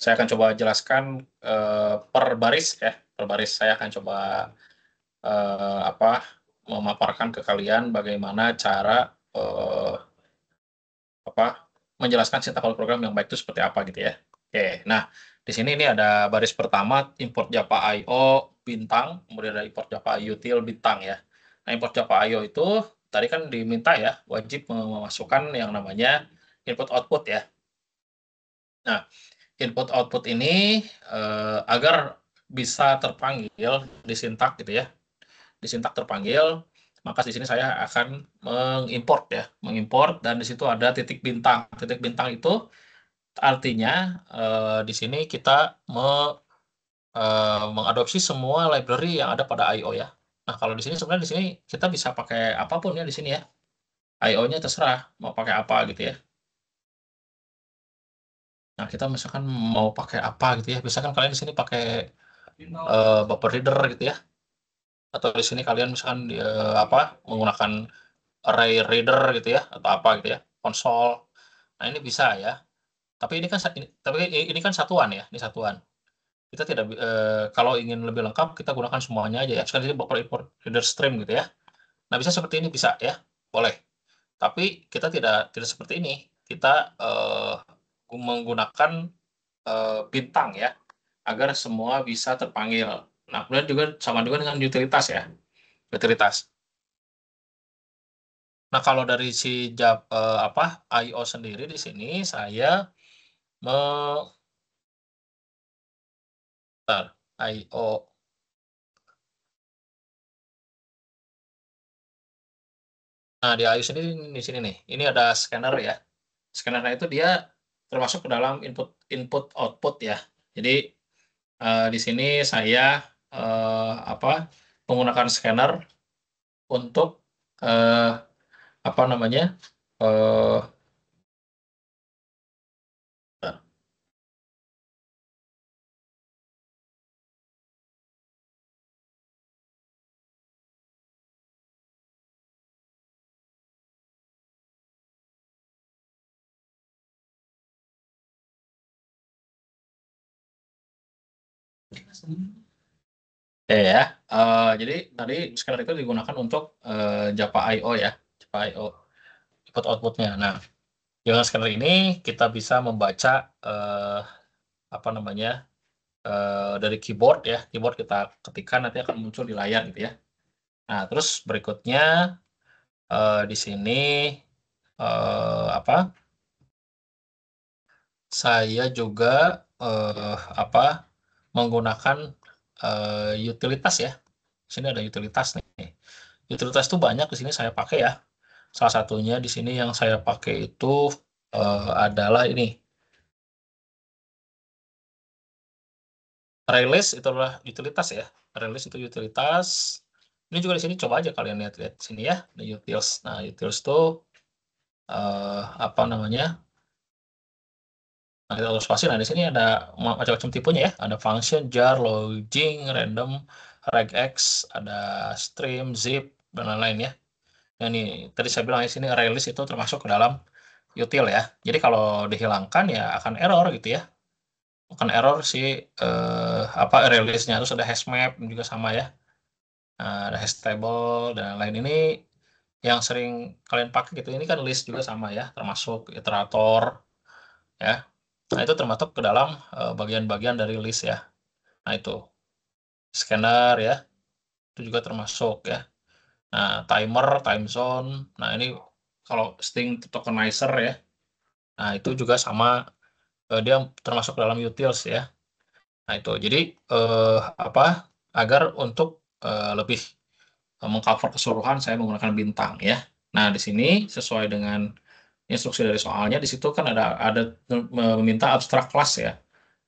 Saya akan coba jelaskan per baris ya. Per baris saya akan coba memaparkan ke kalian bagaimana cara eh, menjelaskan sintak program yang baik itu seperti apa gitu ya. Oke, nah di sini ini ada baris pertama import Java IO bintang, kemudian ada import Java util bintang ya. Nah import Java IO itu tadi kan diminta ya wajib memasukkan yang namanya input output ya. Nah input output ini agar bisa terpanggil di sintak gitu ya, di sintak terpanggil, maka di sini saya akan mengimport ya, mengimport dan di situ ada titik bintang. Titik bintang itu artinya di sini kita mengadopsi semua library yang ada pada I/O ya. Nah, kalau di sini sebenarnya di sini kita bisa pakai apapun ya di sini ya. I/O-nya terserah mau pakai apa gitu ya. Nah, kita misalkan mau pakai apa gitu ya. Misalkan kalian di sini pakai buffer reader gitu ya. Atau di sini kalian misalkan menggunakan array reader gitu ya atau apa gitu ya. Konsol. Nah, ini bisa ya. Tapi ini kan satuan ya, ini satuan. Kita tidak kalau ingin lebih lengkap kita gunakan semuanya aja ya. Sekali ini buffer import reader stream gitu ya. Nah, bisa seperti ini bisa ya. Boleh. Tapi kita tidak seperti ini. Kita menggunakan bintang ya agar semua bisa terpanggil. Nah, kemudian juga sama juga dengan utilitas ya. Utilitas. Nah, kalau dari si IO sendiri di sini saya me IO. Nah, di IO sendiri di sini nih. Ini ada scanner ya. Scanner itu dia termasuk ke dalam input input output ya. Jadi di sini saya menggunakan scanner untuk eh, apa namanya? eh, ya. Jadi tadi scanner itu digunakan untuk Java I/O ya, Java I/O input outputnya. Nah, dengan scanner ini kita bisa membaca eh, dari keyboard ya, keyboard kita ketikkan nanti akan muncul di layar gitu ya. Nah, terus berikutnya di sini saya juga eh, apa menggunakan utilitas ya. Di sini ada utilitas nih. Utilitas itu banyak di sini saya pakai ya. Salah satunya di sini yang saya pakai itu adalah ini. Release itu adalah utilitas ya. Release itu utilitas. Ini juga di sini coba aja kalian lihat-lihat sini ya. Ada utils. Nah, utils itu apa namanya? Nah, kita harus pasti. Nah, di sini ada macam-macam tipenya ya. Ada function, jar, login, random, regex, ada stream, zip, dan lain-lain ya. Nah, ini tadi saya bilang di sini release itu termasuk ke dalam util ya. Jadi kalau dihilangkan ya akan error gitu ya. Akan error si release-nya. Terus ada hash map juga sama ya. Nah, ada hash table dan lain ini yang sering kalian pakai gitu. Ini kan list juga sama ya, termasuk iterator ya. Nah, itu termasuk ke dalam bagian-bagian dari list ya. Nah, itu scanner ya, itu juga termasuk ya. Nah, timer, time zone. Nah, ini kalau string tokenizer ya. Nah, itu juga sama, dia termasuk dalam utils ya. Nah, itu. Jadi, apa, agar untuk lebih mengcover keseluruhan, saya menggunakan bintang ya. Nah, di sini sesuai dengan instruksi dari soalnya, di situ kan ada meminta abstrak kelas ya.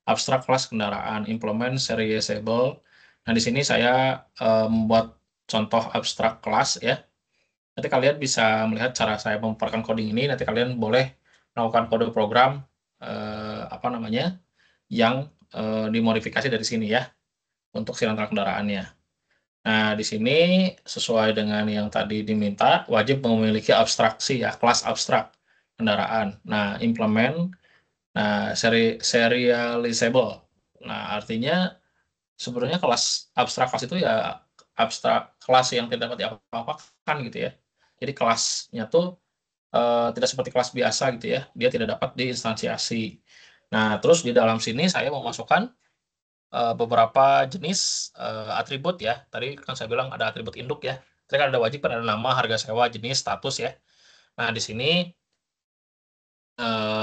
Abstrak kelas kendaraan, implement serializable. Nah, di sini saya membuat contoh abstrak kelas ya. Nanti kalian bisa melihat cara saya membuatkan coding ini. Nanti kalian boleh melakukan kode program apa namanya yang dimodifikasi dari sini ya untuk si rental kendaraannya. Nah, di sini sesuai dengan yang tadi diminta, wajib memiliki abstraksi ya, kelas abstrak kendaraan. Nah, implement, nah serializable. Nah, artinya sebenarnya kelas abstrak kelas itu ya abstrak kelas yang tidak dapat diapa-apakan gitu ya. Jadi kelasnya tuh tidak seperti kelas biasa gitu ya, dia tidak dapat diinstansiasi. Nah, terus di dalam sini saya memasukkan beberapa jenis atribut ya. Tadi kan saya bilang ada atribut induk ya. Tadi kan ada wajib, kan ada nama, harga sewa, jenis, status ya. Nah, di sini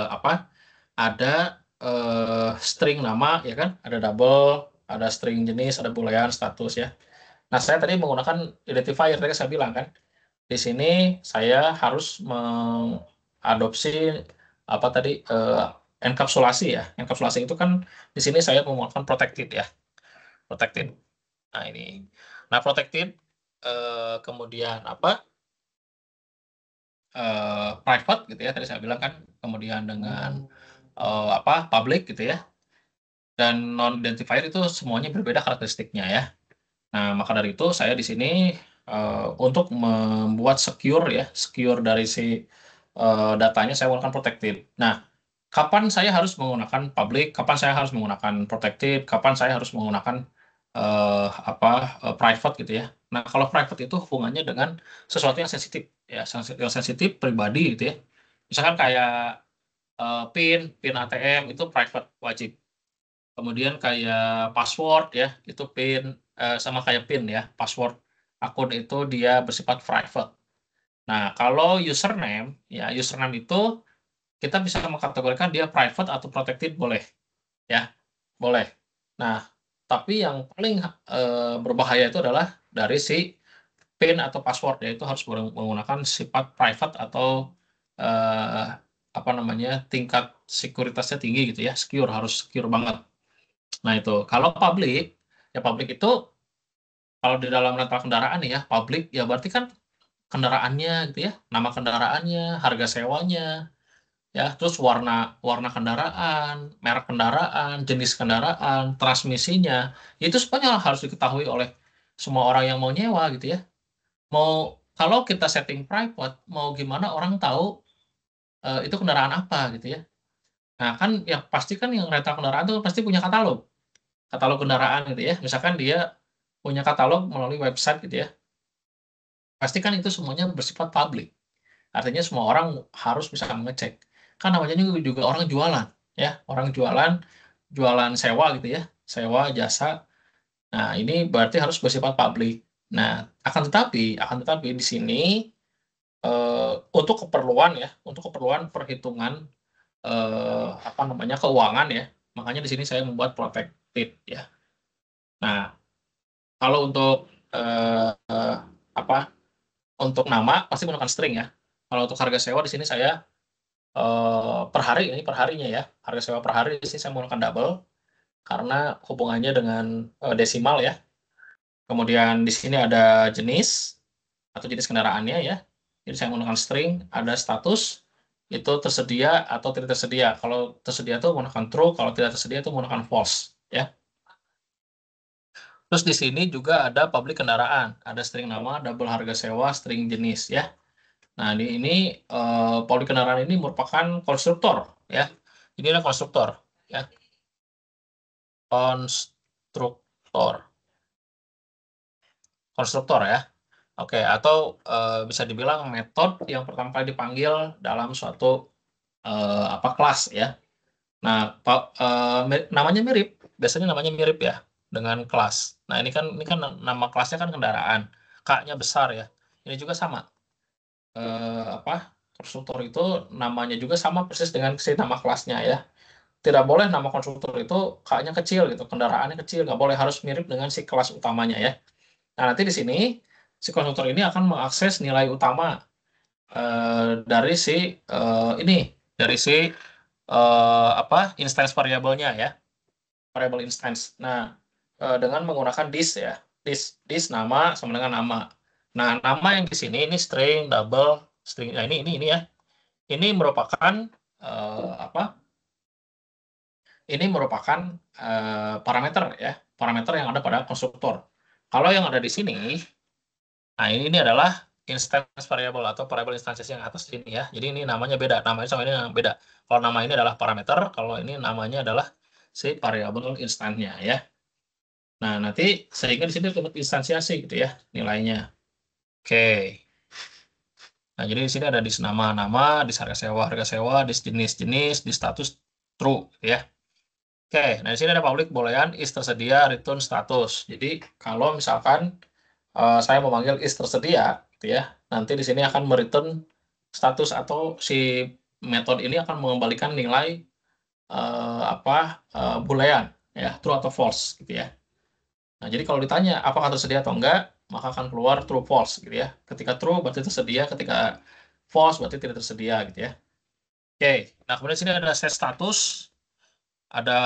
apa? Ada string nama ya kan, ada double, ada string jenis, ada boolean, status ya. Nah, saya tadi menggunakan identifier, tadi saya bilang kan. Di sini saya harus mengadopsi apa tadi enkapsulasi ya. Enkapsulasi itu kan di sini saya menggunakan protected ya. Protected. Nah, ini. Nah, protected kemudian apa? Private gitu ya. Tadi saya bilang kan, kemudian dengan apa? Public gitu ya. Dan non identifier itu semuanya berbeda karakteristiknya ya. Nah, maka dari itu saya di sini untuk membuat secure ya, secure dari si datanya saya menggunakan protected. Nah, kapan saya harus menggunakan public, kapan saya harus menggunakan protected, kapan saya harus menggunakan apa private gitu ya. Nah, kalau private itu hubungannya dengan sesuatu yang sensitif ya, yang sensitif pribadi gitu ya. Misalkan kayak PIN ATM itu private wajib. Kemudian kayak password ya, itu PIN sama kayak PIN ya, password akun itu dia bersifat private. Nah, kalau username ya, username itu kita bisa mengkategorikan dia private atau protected boleh ya, boleh. Nah, tapi yang paling berbahaya itu adalah dari si PIN atau password ya, itu harus menggunakan sifat private atau eh, apa namanya tingkat sekuritasnya tinggi gitu ya, secure, harus secure banget. Nah, itu kalau public ya, public itu kalau di dalam rental kendaraan ya, public ya berarti kan kendaraannya gitu ya, nama kendaraannya, harga sewanya ya, terus warna warna kendaraan, merek kendaraan, jenis kendaraan, transmisinya, itu semuanya harus diketahui oleh semua orang yang mau nyewa gitu ya. Mau kalau kita setting private, mau gimana orang tahu itu kendaraan apa gitu ya. Nah, kan yang pasti kan yang rental kendaraan itu pasti punya katalog, katalog kendaraan gitu ya. Misalkan dia punya katalog melalui website gitu ya. Pasti kan itu semuanya bersifat publik. Artinya semua orang harus bisa mengecek. Kan namanya juga orang jualan, ya, orang jualan, jualan sewa gitu ya, sewa jasa. Nah, ini berarti harus bersifat publik. Nah, akan tetapi di sini untuk keperluan ya, untuk keperluan perhitungan apa namanya keuangan ya, makanya di sini saya membuat protected ya. Nah, kalau untuk apa untuk nama pasti menggunakan string ya. Kalau untuk harga sewa di sini saya per hari, ini per harinya ya. Harga sewa per hari di sini saya menggunakan double karena hubungannya dengan desimal ya. Kemudian di sini ada jenis atau jenis kendaraannya ya. Jadi saya menggunakan string, ada status itu tersedia atau tidak tersedia. Kalau tersedia itu menggunakan true, kalau tidak tersedia itu menggunakan false ya. Terus di sini juga ada public kendaraan, ada string nama, double harga sewa, string jenis ya. Nah, ini poli kendaraan ini merupakan konstruktor ya. Ini adalah konstruktor ya, konstruktor, konstruktor ya. Oke, atau bisa dibilang metode yang pertama kali dipanggil dalam suatu apa kelas ya. Nah, namanya mirip, biasanya namanya mirip ya dengan kelas. Nah, ini kan nama kelasnya kan kendaraan, K-nya besar ya. Ini juga sama. Konstruktor itu namanya juga sama persis dengan si nama kelasnya ya. Tidak boleh nama konstruktor itu K-nya kecil gitu, kendaraannya kecil, nggak boleh, harus mirip dengan si kelas utamanya ya. Nah, nanti di sini si konstruktor ini akan mengakses nilai utama dari si dari si instance variabelnya ya, variable instance. Nah, dengan menggunakan this ya, this nama sama dengan nama. Nah, nama yang di sini ini string, double, string. Nah, ini ya. Ini merupakan ini merupakan parameter ya, parameter yang ada pada konstruktor. Kalau yang ada di sini, nah ini adalah instance variable atau variable instances yang atas ini ya. Jadi ini namanya beda, namanya sama ini beda. Kalau nama ini adalah parameter, kalau ini namanya adalah si variable instannya ya. Nah, nanti sehingga di sini dapat instansiasi gitu ya nilainya. Oke. Nah, jadi di sini ada di nama-nama, di harga sewa, di jenis-jenis, di status true gitu ya. Oke, nah di sini ada public boolean is tersedia, return status. Jadi kalau misalkan saya memanggil is tersedia, gitu ya, nanti di sini akan mereturn status atau si metode ini akan mengembalikan nilai boolean, ya, true atau false, gitu ya. Nah, jadi kalau ditanya apakah tersedia atau enggak, maka akan keluar true false, gitu ya. Ketika true berarti tersedia, ketika false berarti tidak tersedia, gitu ya. Oke, nah kemudian di sini ada set status. Ada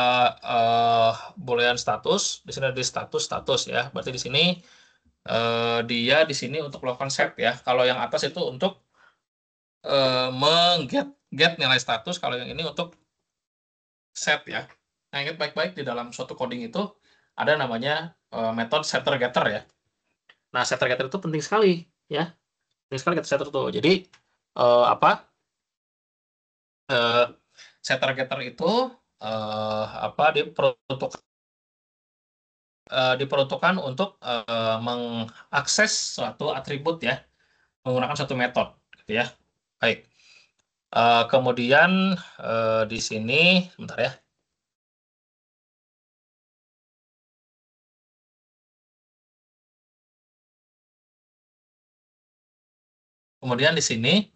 boolean status, di sini ada status ya. Berarti di sini dia di sini untuk melakukan set ya. Kalau yang atas itu untuk get nilai status, kalau yang ini untuk set ya. Nah, ingat baik-baik di dalam suatu coding itu ada namanya metode setter getter ya. Nah, setter getter itu penting sekali ya. Penting sekali kata setter itu. Jadi eh, apa? Eh, setter getter itu diperuntukkan untuk mengakses suatu atribut ya, menggunakan suatu metode gitu ya. Baik. Kemudian di sini bentar ya. Kemudian di sini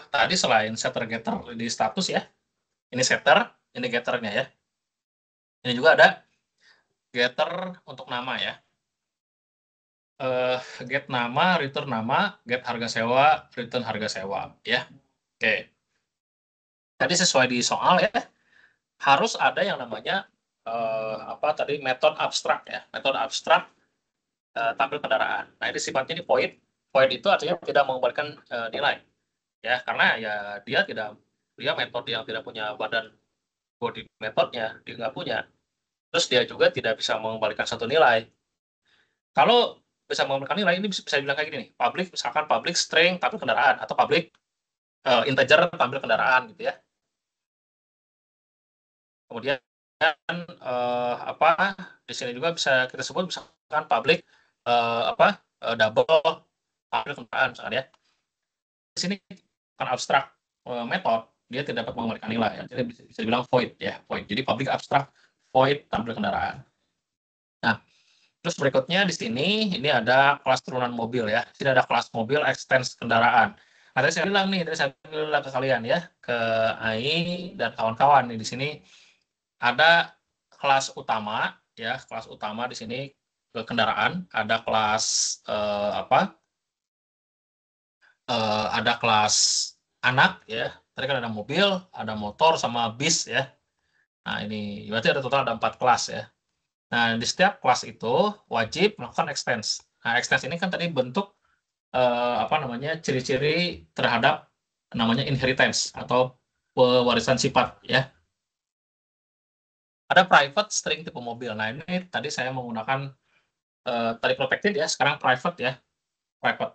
tadi selain setter getter di status ya, ini setter, ini getternya ya. Ini juga ada getter untuk nama ya. Get nama, return nama, get harga sewa, return harga sewa ya. Oke. Tadi sesuai di soal ya, harus ada yang namanya metode abstrak ya, metode abstrak tampil kendaraan. Nah, ini sifatnya ini void. Void itu artinya tidak mengembalikan nilai ya, karena ya dia metode yang tidak punya badan body metodenya, dia nggak punya. Terus dia juga tidak bisa mengembalikan satu nilai. Kalau bisa mengembalikan nilai ini bisa dibilang kayak gini nih, public misalkan public string tampil kendaraan atau public integer tampil kendaraan gitu ya. Kemudian di sini juga bisa kita sebut misalkan public double tampil kendaraan misalkan ya. Di sini kan abstrak metode, dia tidak dapat mengembalikan nilai ya. Jadi bisa dibilang void ya, void. Jadi public abstrak void tampil kendaraan. Nah, terus berikutnya di sini ini ada kelas turunan mobil ya. Di sini ada kelas mobil extends kendaraan. Nah, tadi saya bilang nih, tadi saya bilang ke kalian ya, ke AI dan kawan-kawan nih di sini ada kelas utama ya, kelas utama di sini ke kendaraan, ada kelas ada kelas anak ya. Tadi kan ada mobil, ada motor sama bis ya. Nah, ini berarti ada total ada 4 kelas ya. Nah, di setiap kelas itu wajib melakukan extends. Nah, extends ini kan tadi bentuk ciri-ciri terhadap namanya inheritance atau pewarisan sifat ya. Ada private string tipe mobil. Nah, ini tadi saya menggunakan tadi protected ya, sekarang private ya. Private.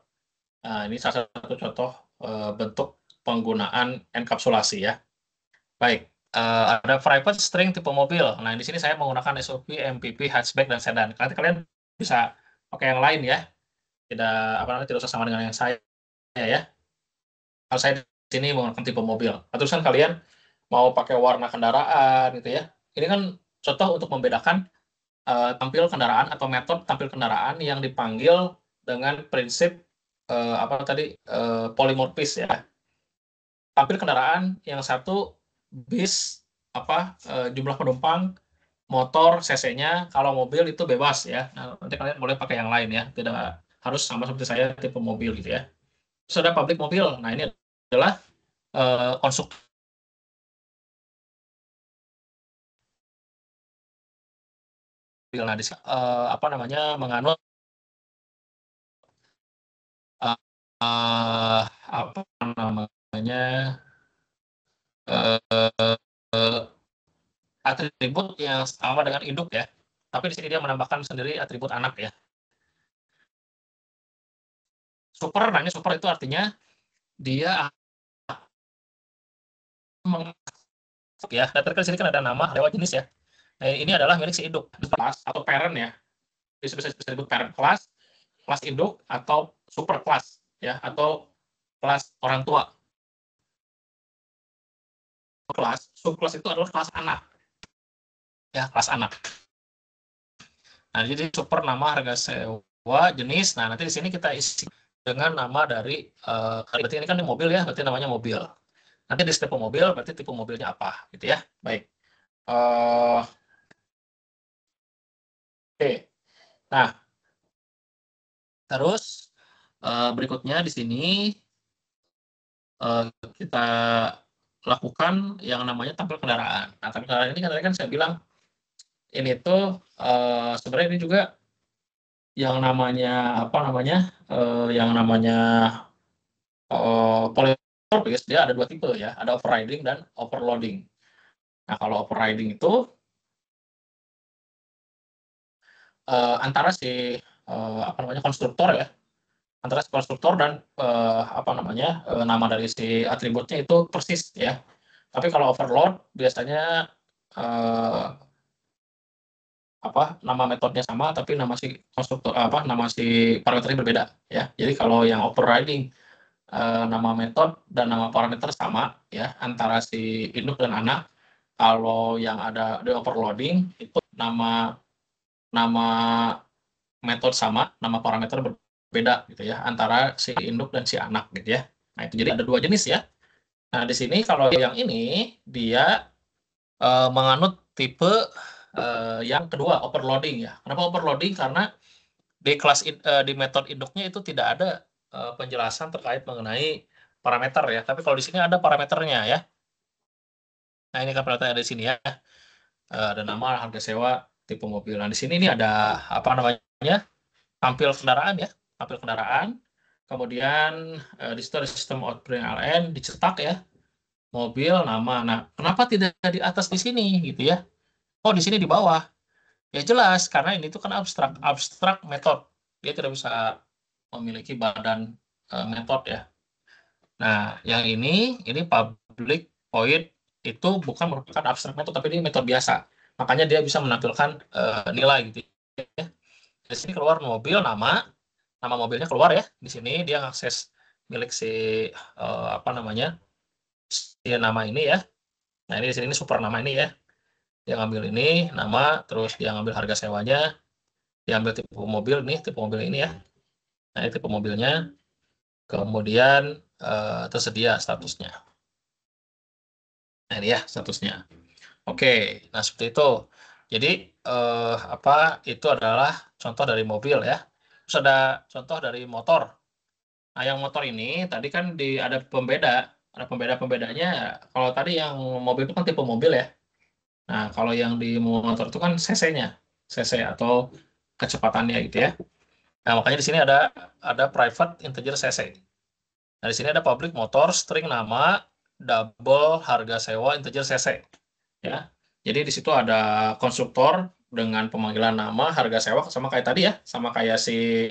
Nah, ini salah satu contoh bentuk penggunaan enkapsulasi ya. Baik, ada private string tipe mobil. Nah, di sini saya menggunakan SUV, MPV, hatchback, dan sedan. Nanti kalian bisa pakai yang lain ya. Tidak usah sama dengan yang saya ya. Kalau saya sini menggunakan tipe mobil. Atau kan kalian mau pakai warna kendaraan gitu ya. Ini kan contoh untuk membedakan tampil kendaraan atau metode tampil kendaraan yang dipanggil dengan prinsip apa tadi polimorfis ya. Tampil kendaraan yang satu bis apa jumlah penumpang, motor, cc-nya. Kalau mobil itu bebas ya. Nah, nanti kalian boleh pakai yang lain ya. Tidak harus sama seperti saya tipe mobil gitu ya. Terus ada public mobil. Nah, ini adalah konstruksi. Nah, di apa namanya menganut apa namanya atribut yang sama dengan induk ya. Tapi di sini dia menambahkan sendiri atribut anak ya. Super, nah ini super itu artinya dia ya. Dan di sini kan ada nama lewat jenis ya. Nah, ini adalah milik si induk kelas atau parent ya. Bisa disebut parent kelas, kelas induk atau super kelas ya, atau kelas orang tua. Kelas, subkelas itu adalah kelas anak. Ya, kelas anak. Nah, jadi super nama harga sewa jenis. Nah, nanti di sini kita isi dengan nama dari berarti ini kan di mobil ya, berarti namanya mobil. Nanti di tipe mobil berarti tipe mobilnya apa gitu ya. Baik. Oke. Nah, terus berikutnya di sini kita lakukan yang namanya tampil kendaraan. Nah, tampil kendaraan ini kan saya bilang ini tuh sebenarnya ini juga yang namanya apa namanya yang namanya polimorfis dia ada dua tipe ya, ada overriding dan overloading. Nah, kalau overriding itu antara si apa namanya konstruktor ya, antara si konstruktor dan apa namanya nama dari si atributnya itu persis ya. Tapi kalau overload biasanya apa nama metodenya sama tapi nama si konstruktor apa nama si parameternya berbeda ya. Jadi kalau yang overriding nama metode dan nama parameter sama ya antara si induk dan anak. Kalau yang ada di overloading itu nama metode sama, nama parameter berbeda gitu ya antara si induk dan si anak gitu ya. Nah, itu jadi ada dua jenis ya. Nah, di sini kalau yang ini dia menganut tipe yang kedua overloading ya. Kenapa overloading? Karena di kelas di metode induknya itu tidak ada penjelasan terkait mengenai parameter ya. Tapi kalau di sini ada parameternya ya. Nah, ini kan parameternya ada di sini ya. Ada nama, harga sewa, tipe mobil. Nah, di sini ini ada apa namanya? Tampil kendaraan ya, tampil kendaraan. Kemudian di situ ada sistem output LN dicetak ya. Mobil, nama. Nah, kenapa tidak di atas di sini gitu ya? Oh, di sini di bawah. Ya jelas karena ini tuh kan abstrak metode. Dia tidak bisa memiliki badan metode ya. Nah, yang ini public void itu bukan merupakan abstrak metode tapi ini metode biasa. Makanya dia bisa menampilkan nilai gitu ya. Di sini keluar mobil nama mobilnya keluar ya. Di sini dia ngakses milik si apa namanya? Si nama ini ya. Nah, ini di sini ini super nama ini ya. Dia ngambil ini nama, terus dia ngambil harga sewanya, dia ambil tipe mobil nih, tipe mobil ini ya. Nah, ini tipe mobilnya. Kemudian tersedia statusnya. Nah, ini ya statusnya. Oke, nah seperti itu. Jadi apa itu adalah contoh dari mobil ya. Terus ada contoh dari motor. Nah, yang motor ini tadi kan ada pembedanya. Kalau tadi yang mobil itu kan tipe mobil ya. Nah, kalau yang di motor itu kan cc-nya, cc atau kecepatannya gitu ya. Nah, makanya di sini ada private integer cc. Nah, di sini ada public motor, string nama, double harga sewa integer cc. Ya. Jadi di situ ada konstruktor dengan pemanggilan nama, harga sewa sama kayak tadi ya, sama kayak si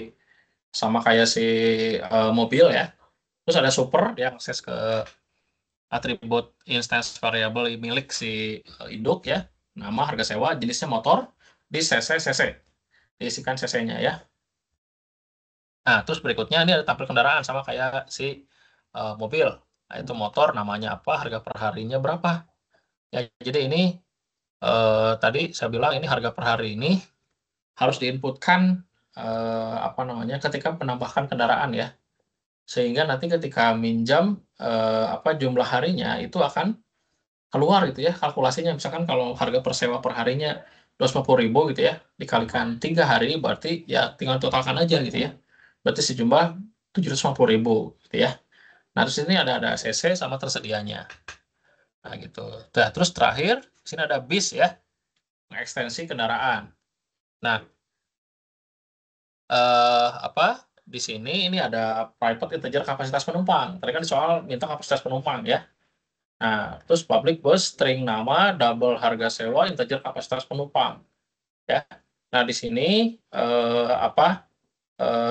mobil ya. Terus ada super dia akses ke atribut instance variable milik si induk ya. Nama, harga sewa, jenisnya motor, di cc, diisikan cc-nya ya. Nah, terus berikutnya ini ada tampil kendaraan sama kayak si mobil. Nah, itu motor namanya apa, harga per harinya berapa. Ya, jadi ini tadi saya bilang ini harga per hari ini harus diinputkan apa namanya ketika menambahkan kendaraan ya. Sehingga nanti ketika minjam apa jumlah harinya itu akan keluar gitu ya kalkulasinya. Misalkan kalau harga per sewa per harinya 250.000 gitu ya, dikalikan 3 hari berarti ya tinggal totalkan aja gitu ya. Berarti sejumlah 750.000 gitu ya. Nah, terus ini ada CC sama tersedianya. Nah, gitu. Nah, terus terakhir sini ada bis ya, ekstensi kendaraan. Nah, apa di sini ini ada private integer kapasitas penumpang. Tadi kan soal minta kapasitas penumpang ya. Nah, terus public bus string nama double harga sewa integer kapasitas penumpang ya. Nah, di sini apa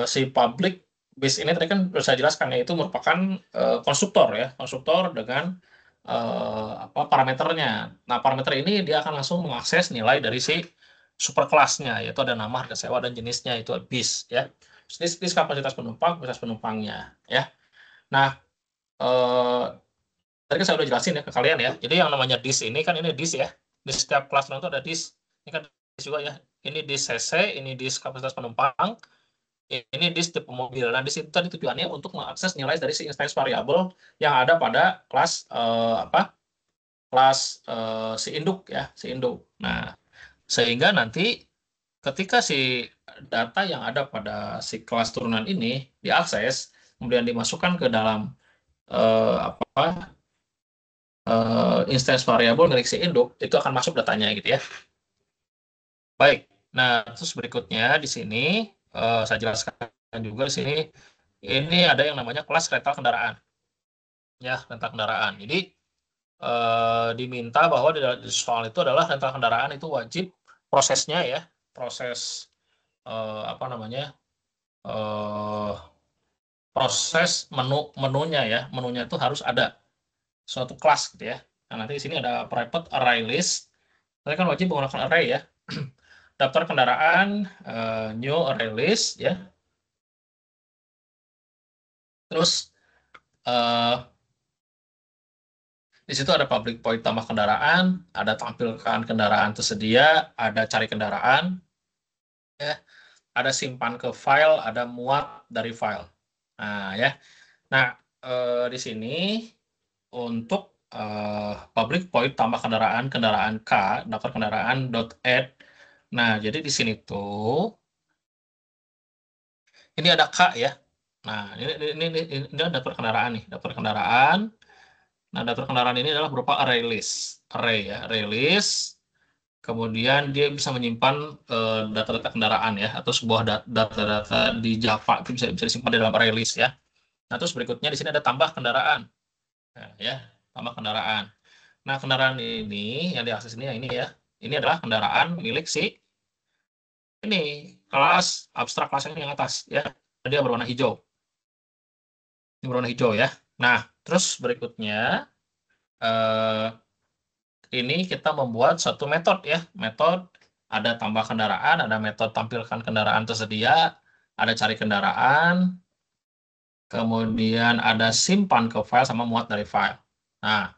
si public bus ini tadi kan sudah saya jelaskan ya itu merupakan konstruktor ya, konstruktor dengan apa parameternya. Nah, parameter ini dia akan langsung mengakses nilai dari si superkelasnya yaitu ada nama, harga sewa dan jenisnya itu bis ya. Bis kapasitas penumpang, kapasitas penumpangnya ya. Nah, tadi kan saya udah jelasin ya ke kalian ya. Jadi yang namanya dis ini kan ini dis ya. Di setiap kelas itu ada dis. Ini kan dis juga ya. Ini dis CC, ini dis kapasitas penumpang, ini dis tipe mobil. Nah, di situ tadi tujuannya untuk mengakses nilai dari si instance variabel yang ada pada kelas apa? Kelas si induk ya, si induk. Nah, sehingga nanti ketika si data yang ada pada si kelas turunan ini diakses, kemudian dimasukkan ke dalam apa instance variabel milik si induk, itu akan masuk datanya gitu ya. Baik. Nah, terus berikutnya di sini saya jelaskan juga di sini ini ada yang namanya kelas rental kendaraan. Ya, rental kendaraan. Jadi diminta bahwa di soal itu adalah rental kendaraan itu wajib prosesnya ya, proses apa namanya? eh, proses menunya ya, menunya itu harus ada suatu kelas gitu ya. Nah, nanti di sini ada private array list. Saya kan wajib menggunakan array ya. Daftar kendaraan, new array list ya. Terus di situ ada public void tambah kendaraan, ada tampilkan kendaraan tersedia, ada cari kendaraan, ya, ada simpan ke file, ada muat dari file. Nah ya, nah di sini untuk public void tambah kendaraan kendaraan K, daftar kendaraan .add. Nah jadi di sini tuh ini ada K ya. Nah ini daftar kendaraan nih, daftar kendaraan. Nah, daftar kendaraan ini adalah berupa array list. Array ya, array list. Kemudian dia bisa menyimpan data-data kendaraan ya, atau sebuah data-data di Java itu bisa disimpan di dalam array list ya. Nah, terus berikutnya di sini ada tambah kendaraan. Nah, ya, tambah kendaraan. Nah, kendaraan ini yang diakses ini ya ini ya. Ini adalah kendaraan milik si ini kelas abstrak kelas yang atas ya. Dia berwarna hijau. Ini berwarna hijau ya. Nah, terus berikutnya eh, ini kita membuat satu metode ya. Metode ada tambah kendaraan, ada metode tampilkan kendaraan tersedia, ada cari kendaraan, kemudian ada simpan ke file sama muat dari file. Nah,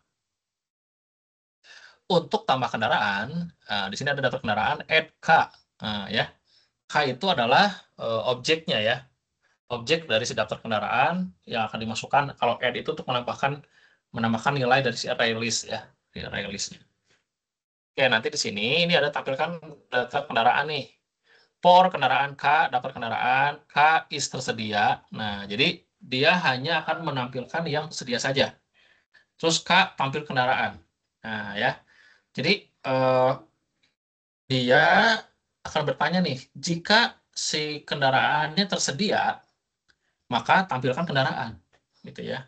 untuk tambah kendaraan, di sini ada daftar kendaraan add K. Nah, ya. K itu adalah objeknya ya. Objek dari si daftar kendaraan yang akan dimasukkan kalau add itu untuk menambahkan nilai dari si array list ya, di array listnya. Oke, nanti di sini ini ada tampilkan data kendaraan nih. For kendaraan K, daftar kendaraan K is tersedia. Nah, jadi dia hanya akan menampilkan yang tersedia saja. Terus K tampil kendaraan. Nah, ya. Jadi dia akan bertanya nih, jika si kendaraannya tersedia, maka tampilkan kendaraan, gitu ya.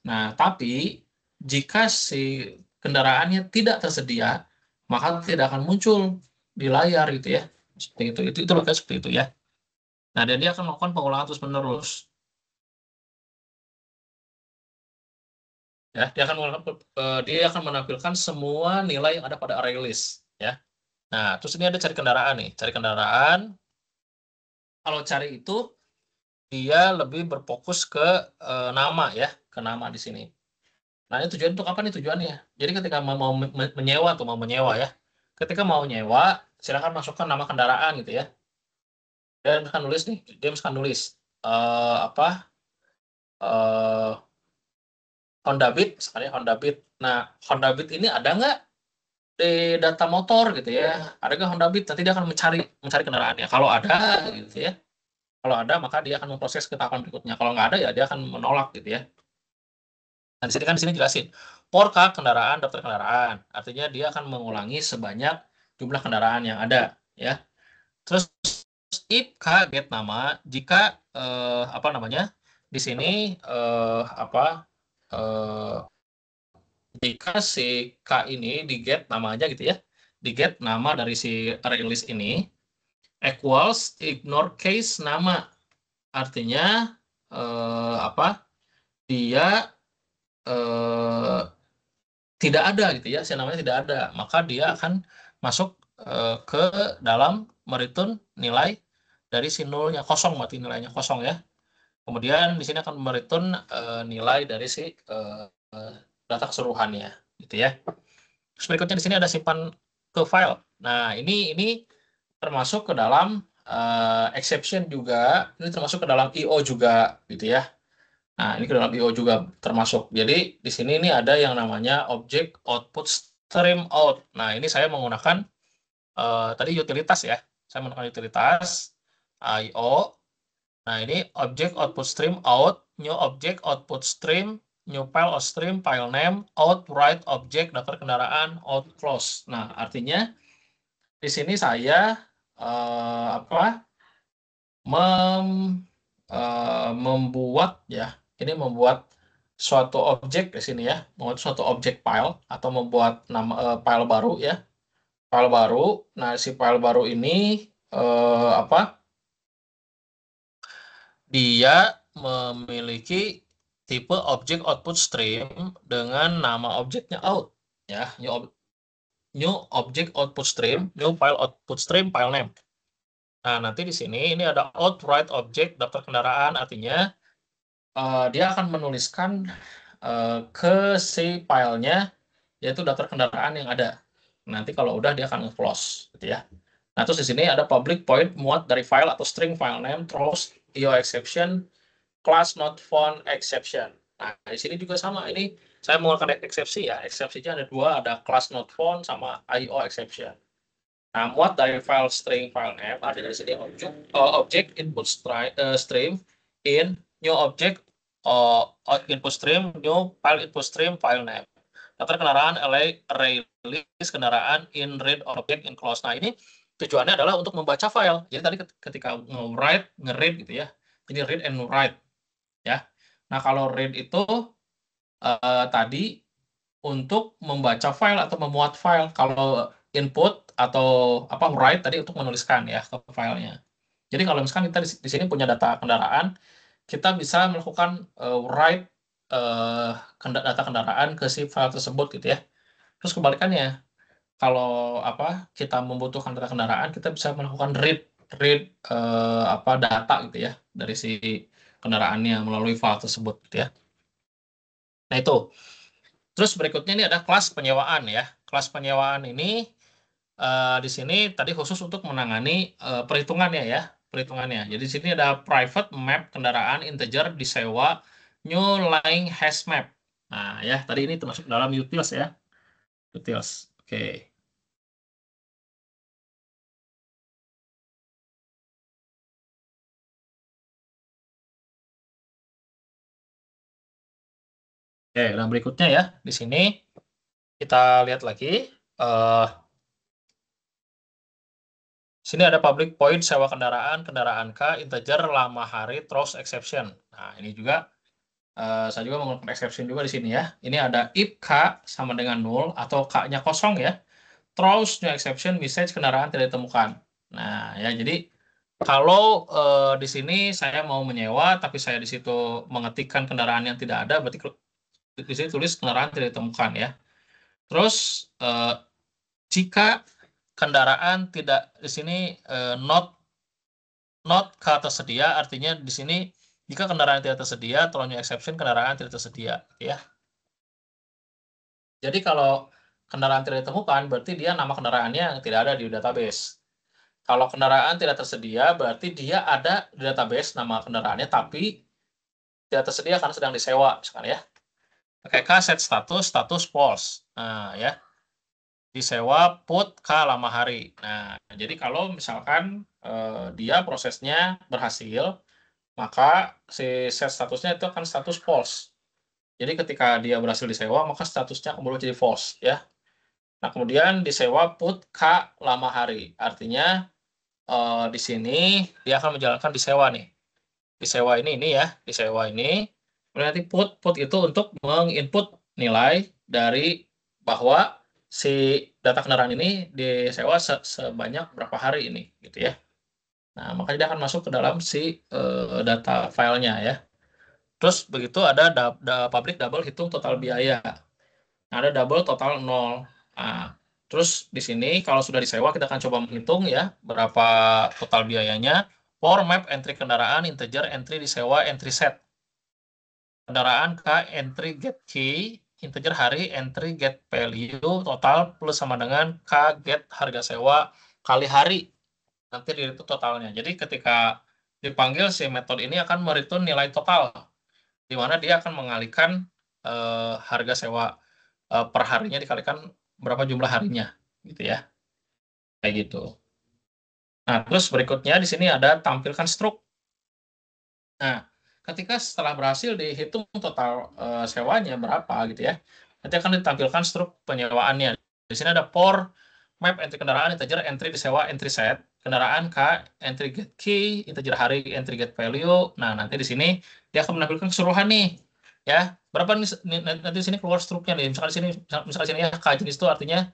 Nah, tapi jika si kendaraannya tidak tersedia, maka tidak akan muncul di layar gitu ya. Seperti itu. Itu logikanya seperti itu ya. Nah, dan dia akan melakukan pengulangan terus-menerus. Ya, dia akan menampilkan semua nilai yang ada pada array list ya. Nah, terus ini ada cari kendaraan nih. Cari kendaraan. Kalau cari itu dia lebih berfokus ke nama ya, ke nama di sini. Nah, ini tujuan untuk apa nih tujuannya? Jadi ketika mau menyewa atau mau menyewa ya. Ketika mau nyewa, silakan masukkan nama kendaraan gitu ya. Dan misalkan nulis nih, dia misalkan nulis apa eh Honda Beat, misalnya Honda Beat. Nah, Honda Beat ini ada nggak di data motor gitu ya? Ada nggak Honda Beat? Nanti dia akan mencari mencari kendaraannya. Kalau ada gitu ya. Kalau ada, maka dia akan memproses ke tahapan berikutnya. Kalau nggak ada, ya dia akan menolak gitu ya. Nah, di sini jelasin. Porka kendaraan, daftar kendaraan. Artinya dia akan mengulangi sebanyak jumlah kendaraan yang ada, ya. Terus if get nama, jika apa namanya? Di sini apa eh, jika si K ini di get nama aja gitu ya. Di get nama dari si release ini equals ignore case nama. Artinya apa? Dia eh, tidak ada gitu ya, si namanya tidak ada, maka dia akan masuk ke dalam mereturn nilai dari si nolnya, kosong berarti nilainya kosong ya. Kemudian di sini akan mereturn nilai dari si data keseluruhannya gitu ya. Terus berikutnya di sini ada simpan ke file. Nah, ini termasuk ke dalam exception juga, ini termasuk ke dalam IO juga gitu ya. Nah, ini ke dalam IO juga termasuk. Jadi, di sini ini ada yang namanya object output stream out. Nah, ini saya menggunakan tadi utilitas ya. Saya menggunakan utilitas IO. Nah, ini object output stream out, new object output stream, new file or stream, file name, out, write, object, daftar kendaraan, out, close. Nah, artinya di sini saya apa membuat ya, ini membuat suatu objek di sini ya, membuat suatu objek file atau membuat nama file baru ya, file baru. Nah, si file baru ini apa? Dia memiliki tipe objek output stream dengan nama objeknya out ya, new object output stream, new file output stream, file name. Nah, nanti di sini ini ada out write object daftar kendaraan, artinya dia akan menuliskan ke si filenya, yaitu daftar kendaraan yang ada. Nanti kalau udah dia akan nge-close gitu ya. Nah, terus di sini ada public void muat dari file atau string file name, throws IO exception, class not found exception. Nah, di sini juga sama. Ini saya menggunakan eksepsi ya. Eksepsinya ada dua, ada class not found sama IO exception. Nah, muat dari file string file name, ada di sini object input stream in new object input stream new file input stream file name. Daftar kendaraan release kendaraan in read object in close. Nah, ini tujuannya adalah untuk membaca file. Jadi tadi ketika nge-write, nge-read gitu ya. Ini read and write ya. Nah, kalau read itu tadi untuk membaca file atau memuat file. Kalau input atau apa write tadi untuk menuliskan ya ke filenya. Jadi kalau misalkan kita di sini punya data kendaraan, kita bisa melakukan write data kendaraan ke si file tersebut gitu ya. Terus kebalikannya, kalau apa kita membutuhkan data kendaraan, kita bisa melakukan read read apa data gitu ya dari si kendaraannya melalui file tersebut gitu ya. Nah, itu. Terus berikutnya ini ada kelas penyewaan ya. Kelas penyewaan ini di sini tadi khusus untuk menangani perhitungannya ya, perhitungannya. Jadi di sini ada private map kendaraan integer disewa new line hash map. Nah, ya, tadi ini termasuk dalam utils ya. Utils. Oke. Oke, nah berikutnya ya, di sini kita lihat lagi. eh Sini ada public void sewa kendaraan, kendaraan K, integer, lama hari, throws exception. Nah, ini juga saya juga menggunakan exception juga di sini ya. Ini ada if K sama dengan 0 atau K-nya kosong ya. Throws new exception message kendaraan tidak ditemukan. Nah, ya jadi kalau di sini saya mau menyewa tapi saya di situ mengetikkan kendaraan yang tidak ada, berarti di sini tulis kendaraan tidak ditemukan ya. Terus jika kendaraan tidak di sini not K tersedia, artinya di sini jika kendaraan tidak tersedia, tolong new exception kendaraan tidak tersedia ya. Jadi kalau kendaraan tidak ditemukan, berarti dia nama kendaraannya tidak ada di database. Kalau kendaraan tidak tersedia, berarti dia ada di database nama kendaraannya, tapi tidak tersedia karena sedang disewa, misalkan ya. Pakai set status false. Nah, ya. Disewa put K lama hari. Nah, jadi kalau misalkan dia prosesnya berhasil, maka si set statusnya itu akan status false. Jadi ketika dia berhasil disewa, maka statusnya akan berubah jadi false, ya. Nah, kemudian disewa put K lama hari. Artinya di sini dia akan menjalankan disewa nih. Disewa ini ya, disewa ini. Kemudian nanti put itu untuk menginput nilai dari bahwa si data kendaraan ini disewa sebanyak berapa hari ini, gitu ya. Nah, makanya dia akan masuk ke dalam si data filenya ya. Terus begitu ada public double hitung total biaya. Nah, ada double total 0. Nah, terus di sini kalau sudah disewa kita akan coba menghitung ya berapa total biayanya. For map entry kendaraan integer entry disewa entry set. Kendaraan K entry get key integer hari entry get value total plus sama dengan K get harga sewa kali hari. Nanti itu totalnya. Jadi ketika dipanggil si metode ini akan mereturn nilai total di mana dia akan mengalihkan harga sewa per harinya dikalikan berapa jumlah harinya, gitu ya. Kayak gitu. Nah, terus berikutnya di sini ada tampilkan struk. Nah, ketika setelah berhasil dihitung total sewanya berapa gitu ya, nanti akan ditampilkan struk penyewaannya. Di sini ada for map entry kendaraan integer entry disewa entry set kendaraan K entry get key integer hari entry get value. Nah, nanti di sini dia akan menampilkan keseluruhan nih ya berapa nih nanti di sini keluar struknya nih misalkan di sini misalkan di sini ya K jenis itu artinya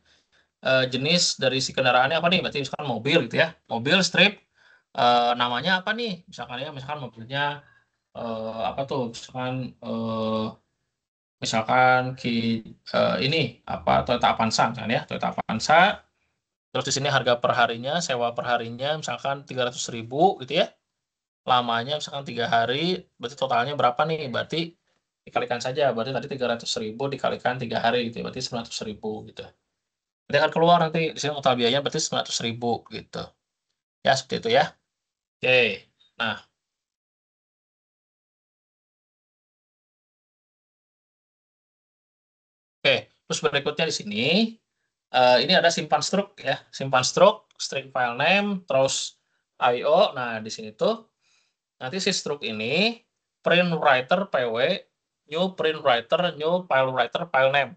jenis dari si kendaraannya apa nih berarti misalkan mobil gitu ya mobil strip namanya apa nih misalkan mobilnya apa tuh misalkan ini apa Toyota Avanza misalkan ya Toyota Avanza. Terus di sini harga per harinya, sewa per harinya misalkan 300.000 gitu ya. Lamanya misalkan 3 hari, berarti totalnya berapa nih? Berarti dikalikan saja, berarti tadi 300.000 dikalikan 3 hari gitu ya, berarti 900.000 gitu. Nanti akan keluar nanti di sini total biayanya berarti 900.000 gitu. Ya, seperti itu ya. Oke. Nah, oke. Terus berikutnya di sini ini ada simpan struk ya. Simpan struk, string file name, terus IO. Nah, di sini tuh nanti si struk ini print writer PW, new print writer, new file writer file name.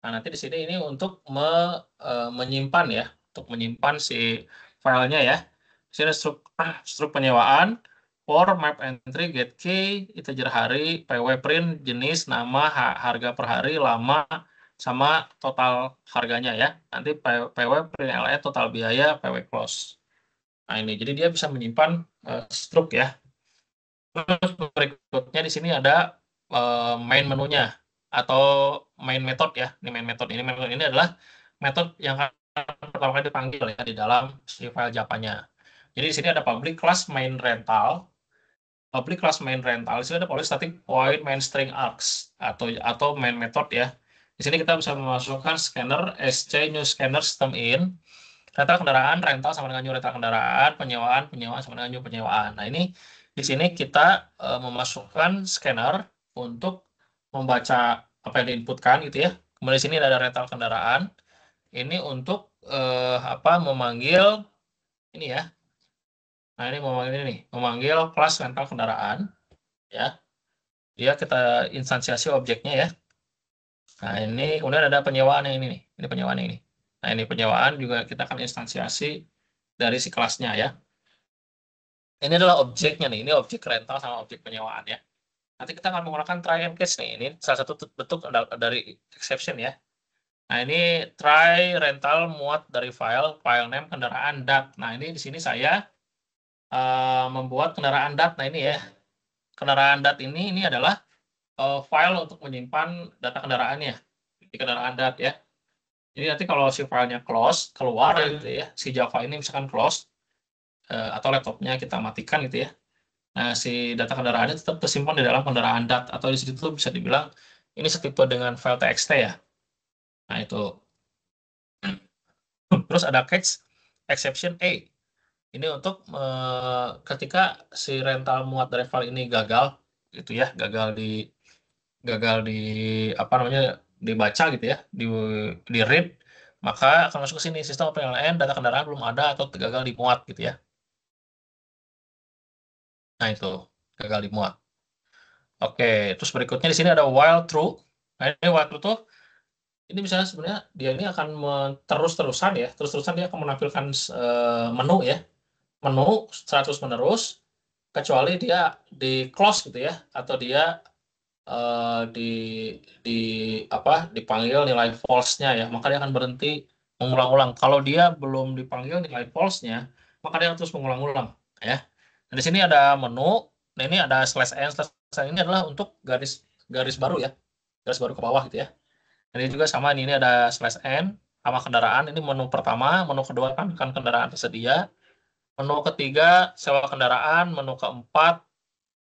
Nah, nanti di sini ini untuk menyimpan ya, untuk menyimpan si filenya ya. Di sini struk penyewaan, for map entry get key, integer hari, PW print, jenis, nama, harga per hari, lama, sama total harganya ya. Nanti PW print LE total biaya, PW close. Nah, ini jadi dia bisa menyimpan struk ya. Terus berikutnya di sini ada main menunya atau main method ya. Ini main method ini adalah metode yang akan pertama kali dipanggil ya di dalam si file Java-nya. Jadi di sini ada public class main rental. Public class main rental di sini ada public static void main string args atau main method ya. Di sini kita bisa memasukkan scanner sc new scanner system in rental kendaraan rental sama dengan new rental kendaraan penyewaan sama dengan new penyewaan. Nah, ini di sini kita memasukkan scanner untuk membaca apa yang diinputkan gitu ya. Kemudian di sini ada rental kendaraan. Ini untuk memanggil ini ya. Nah, ini memanggil kelas rental kendaraan ya. Dia kita instansiasi objeknya ya. Nah, ini kemudian ada penyewaan yang ini nih. Ini penyewaan ini. Nah, ini penyewaan juga kita akan instansiasi dari si kelasnya ya. Ini adalah objeknya nih. Ini objek rental sama objek penyewaan ya. Nanti kita akan menggunakan try and catch nih. Ini salah satu bentuk dari exception ya. Nah, ini try rental muat dari file name kendaraan dat. Nah, ini di sini saya membuat kendaraan dat. Nah, ini ya. Kendaraan dat ini adalah file untuk menyimpan data kendaraannya di kendaraan dat ya. Jadi nanti kalau si filenya close, keluar gitu ya, si Java ini misalkan close, atau laptopnya kita matikan gitu ya. Nah, si data kendaraannya tetap tersimpan di dalam kendaraan dat, atau di situ bisa dibilang ini setipe dengan file txt ya. Nah, itu. Terus ada catch exception A. Ini untuk ketika si rental muat dari file ini gagal, gitu ya, gagal di apa namanya dibaca gitu ya, di read, maka akan masuk ke sini sistem PLN data kendaraan belum ada atau gagal dimuat gitu ya. Nah itu gagal dimuat. Oke, terus berikutnya di sini ada while true. Nah ini while true tuh ini misalnya sebenarnya dia ini akan terus-terusan ya, terus-terusan dia akan menampilkan menu ya, menu 100 menerus kecuali dia di close gitu ya, atau dia di apa dipanggil nilai false-nya ya, maka dia akan berhenti mengulang-ulang. Kalau dia belum dipanggil nilai false-nya, maka dia terus mengulang-ulang ya. Nah, di sini ada menu. Nah, ini ada /n. /n ini adalah untuk garis garis baru ya, garis baru ke bawah gitu ya. Ini juga sama, ini ada /n sama kendaraan. Ini menu pertama, menu kedua kan kendaraan tersedia, menu ketiga sewa kendaraan, menu keempat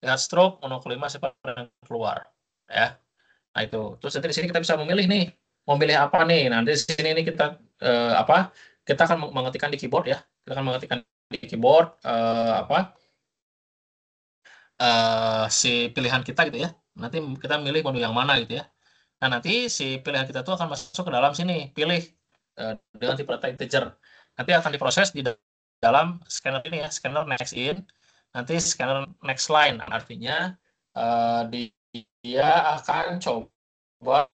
lihat stroke, menu kelima siapa yang keluar ya. Nah itu. Terus nanti di sini kita bisa memilih nih, mau pilih apa nih. Nah di sini ini kita apa? Kita akan mengetikkan di keyboard ya. Kita akan mengetikkan di keyboard si pilihan kita gitu ya. Nanti kita milih menu yang mana gitu ya. Nah nanti si pilihan kita tuh akan masuk ke dalam sini, pilih dengan tipe data integer. Nanti akan diproses di dalam scanner ini ya, scanner next in. Nanti scanner next line. Nah, artinya dia akan coba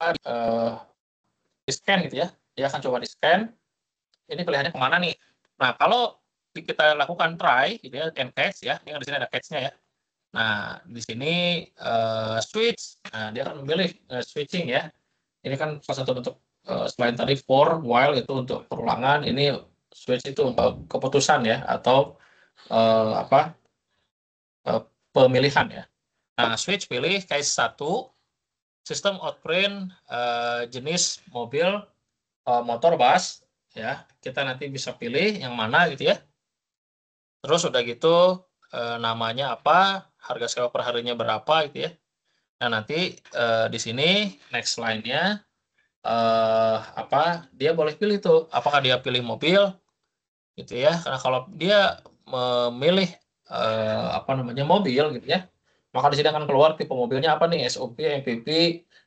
di scan gitu ya. Dia akan coba di scan. Ini pilihannya kemana nih? Nah kalau kita lakukan try gitu ya, catch ya. Ini di sini ada catch-nya ya. Nah di sini switch. Nah dia akan memilih switching ya. Ini kan salah satu bentuk selain tadi for, while itu untuk perulangan. Ini switch itu untuk keputusan ya, atau apa pemilihan ya. Nah switch pilih case 1 sistem outprint jenis mobil motor bus ya, kita nanti bisa pilih yang mana gitu ya. Terus udah gitu namanya apa, harga sewa per harinya berapa gitu ya. Nah nanti di sini next line-nya apa dia boleh pilih tuh, apakah dia pilih mobil gitu ya. Karena kalau dia memilih apa namanya mobil gitu ya, maka di sini akan keluar tipe mobilnya apa nih, SUV, MPV,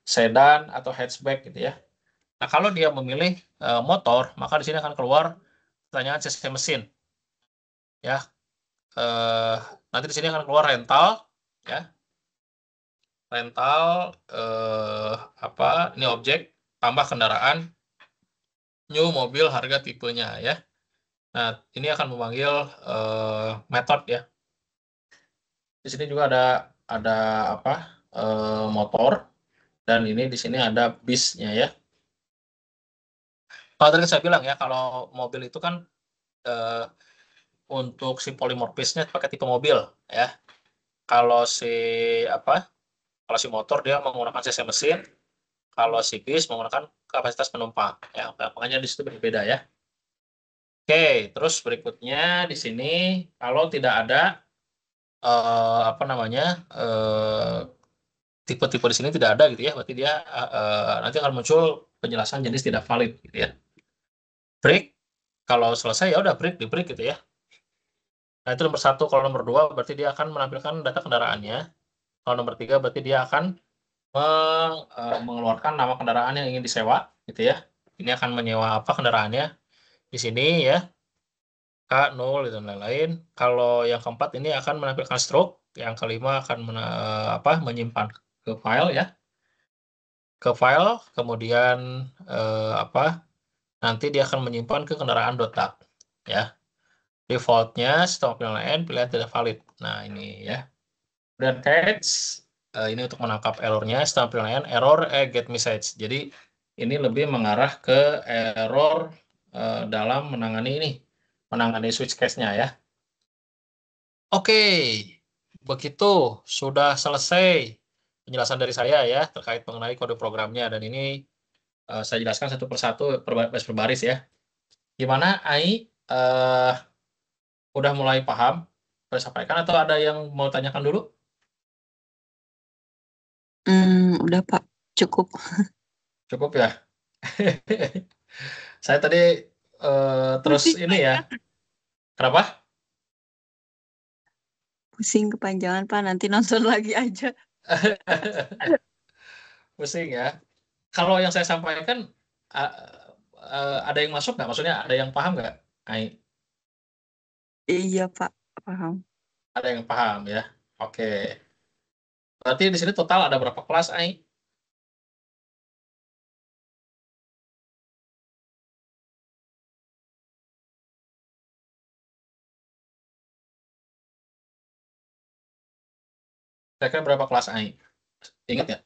sedan atau hatchback gitu ya. Nah, kalau dia memilih motor, maka di sini akan keluar pertanyaan cc mesin. Ya, nanti di sini akan keluar rental, ya, rental apa? Ini objek tambah kendaraan, new mobil harga tipenya ya. Nah, ini akan memanggil method ya. Di sini juga ada apa? Motor, dan ini di sini ada bisnya ya. Kalau tadi saya bilang ya, kalau mobil itu kan untuk si polimorfisnya pakai tipe mobil ya. Kalau si apa? Kalau si motor dia menggunakan cc mesin, kalau si bis menggunakan kapasitas penumpang ya. Makanya di situ berbeda ya. Oke, terus berikutnya di sini kalau tidak ada apa namanya tipe-tipe di sini tidak ada gitu ya, berarti dia nanti akan muncul penjelasan jenis tidak valid gitu ya. Break, kalau selesai ya udah break, di break gitu ya. Nah itu nomor 1. Kalau nomor 2 berarti dia akan menampilkan data kendaraannya. Kalau nomor 3 berarti dia akan mengeluarkan nama kendaraan yang ingin disewa gitu ya. Ini akan menyewa apa kendaraannya di sini ya, K0 dan lain-lain. Kalau yang keempat ini akan menampilkan stroke, yang kelima akan menyimpan ke file ya, kemudian apa nanti dia akan menyimpan ke kendaraan .dat ya. Defaultnya stop PLN pilihan tidak valid. Nah ini ya. Dan catch ini untuk menangkap errornya, stop PLN error get message. Jadi ini lebih mengarah ke error dalam menangani switch case-nya ya. Oke, begitu sudah selesai penjelasan dari saya ya terkait mengenai kode programnya, dan ini saya jelaskan satu persatu baris per baris ya. Gimana, Ai? Udah mulai paham? Saya sampaikan atau ada yang mau tanyakan dulu? Udah Pak, cukup. Cukup ya? Saya tadi terus Pusing ini ya. banyak. Kenapa? Pusing kepanjangan, Pak. Nanti nonton lagi aja. Pusing ya. Kalau yang saya sampaikan a- ada yang masuk nggak? Maksudnya ada yang paham nggak? Ai, Iya, Pak. Paham. ada yang paham ya. Oke. Berarti di sini total ada berapa kelas, Ai? Kira-kira berapa kelas, Ai? Ingat ya?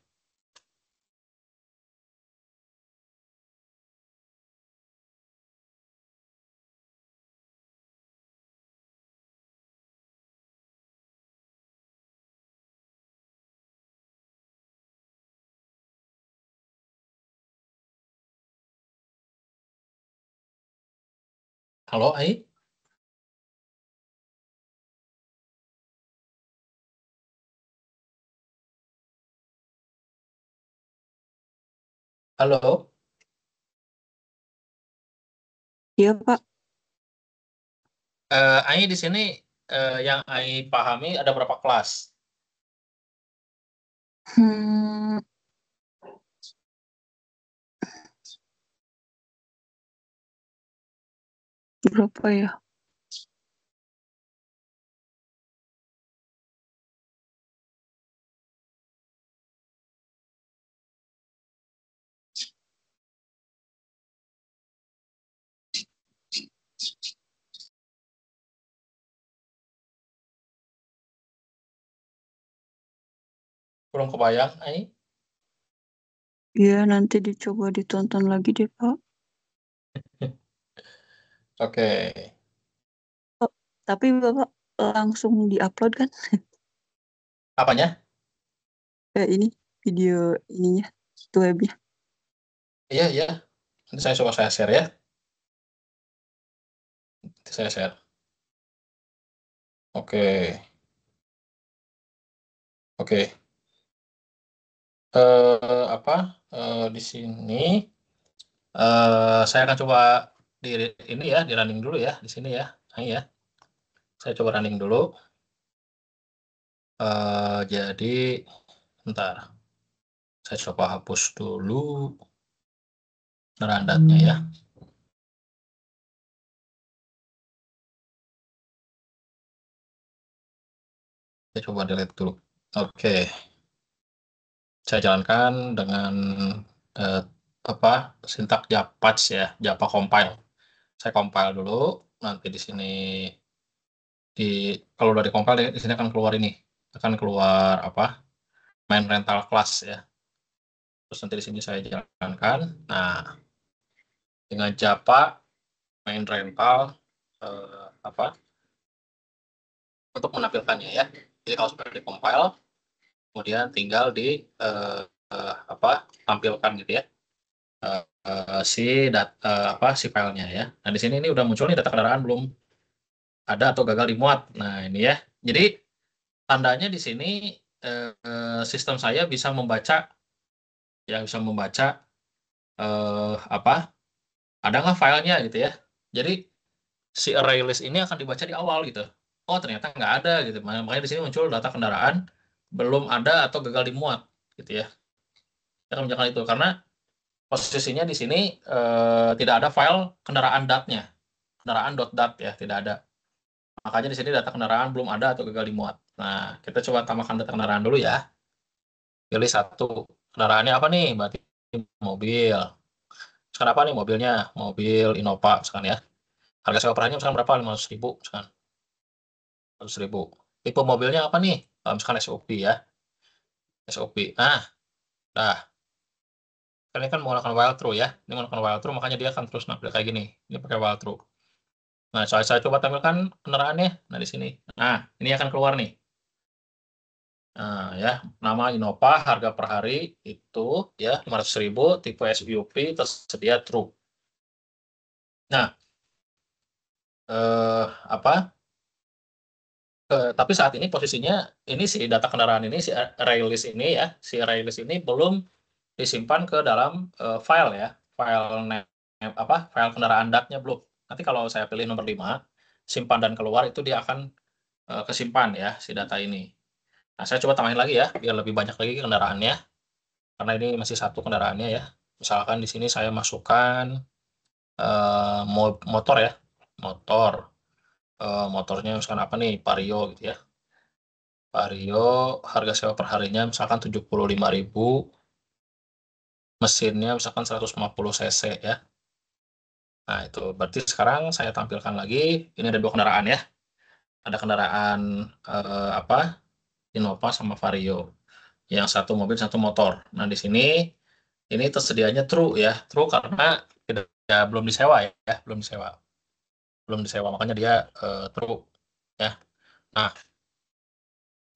Halo, Ai? Halo? Iya, Pak. Ai di sini yang Ai pahami ada berapa kelas? Hmm, berapa ya? Belum kebayang, Ai? Iya, nanti dicoba ditonton lagi deh, Pak. Oke. Oh, tapi Bapak langsung diupload kan? Apanya? Ini video ininya, tuh webnya. Iya, iya. Nanti saya coba saya share ya. Nanti saya share. Oke. Oke. Apa? Di sini saya akan coba di ini ya, di running dulu ya, di sini ya. Nah, ya. Saya coba running dulu. Jadi, bentar. Saya coba hapus dulu rundatnya ya. Saya coba delete dulu. Oke. Saya jalankan dengan eh, apa sintak Japatch ya, Java compile. Saya compile dulu. Nanti di sini di kalau udah di compile di sini akan keluar ini, akan keluar apa? Main rental class ya. Terus nanti di sini saya jalankan. Nah, dengan Java main rental apa untuk menampilkannya ya. Jadi kalau sudah di compile, kemudian tinggal di apa tampilkan gitu ya. Si apa si filenya ya. Nah di sini ini udah muncul nih data kendaraan belum ada atau gagal dimuat. Nah ini ya. Jadi tandanya di sini sistem saya bisa membaca ya bisa membaca apa ada nggak filenya gitu ya. Jadi si array list ini akan dibaca di awal gitu. Oh ternyata nggak ada gitu. Makanya di sini muncul data kendaraan belum ada atau gagal dimuat gitu ya. Saya akan menunjukkan itu karena posisinya di sini tidak ada file kendaraan datnya, kendaraan.dat ya tidak ada. Makanya di sini data kendaraan belum ada atau gagal dimuat. Nah kita coba tambahkan data kendaraan dulu ya. Pilih satu kendaraannya apa nih? Berarti mobil. Sekarang apa nih mobilnya? Mobil Innova misalkan ya. Harga sewa perharinya misalkan berapa? 500.000 misalkan. 500.000. Tipe mobilnya apa nih? Misalkan SUV ya. SUV. Nah, dah. Ini kan menggunakan while true ya. Ini menggunakan while true, makanya dia akan terus nampil kayak gini. Ini pakai while true. Nah, saya coba tampilkan kendaraannya. Nah, di sini. Nah, ini akan keluar nih. Nah, ya, nama Innova, harga per hari itu ya 500.000, tipe SUV tersedia true. Nah, apa? Tapi saat ini posisinya ini si data kendaraan ini si array list ini ya, si array list ini belum disimpan ke dalam file ya. file kendaraan DAT-nya belum. Nanti kalau saya pilih nomor 5, simpan dan keluar, itu dia akan kesimpan ya si data ini. Nah, saya coba tambahin lagi ya, biar lebih banyak lagi kendaraannya. Karena ini masih satu kendaraannya ya. Misalkan di sini saya masukkan motor ya. Motor. Motornya misalkan apa nih? Vario gitu ya. Vario, harga sewa per harinya misalkan 75.000. Mesinnya misalkan 150 cc ya. Nah, itu berarti sekarang saya tampilkan lagi. Ini ada 2 kendaraan ya. Ada kendaraan Innova sama Vario. Yang satu mobil, satu motor. Nah, di sini ini tersedianya true ya. True karena belum disewa ya, belum disewa. Belum disewa, makanya dia true ya. Nah,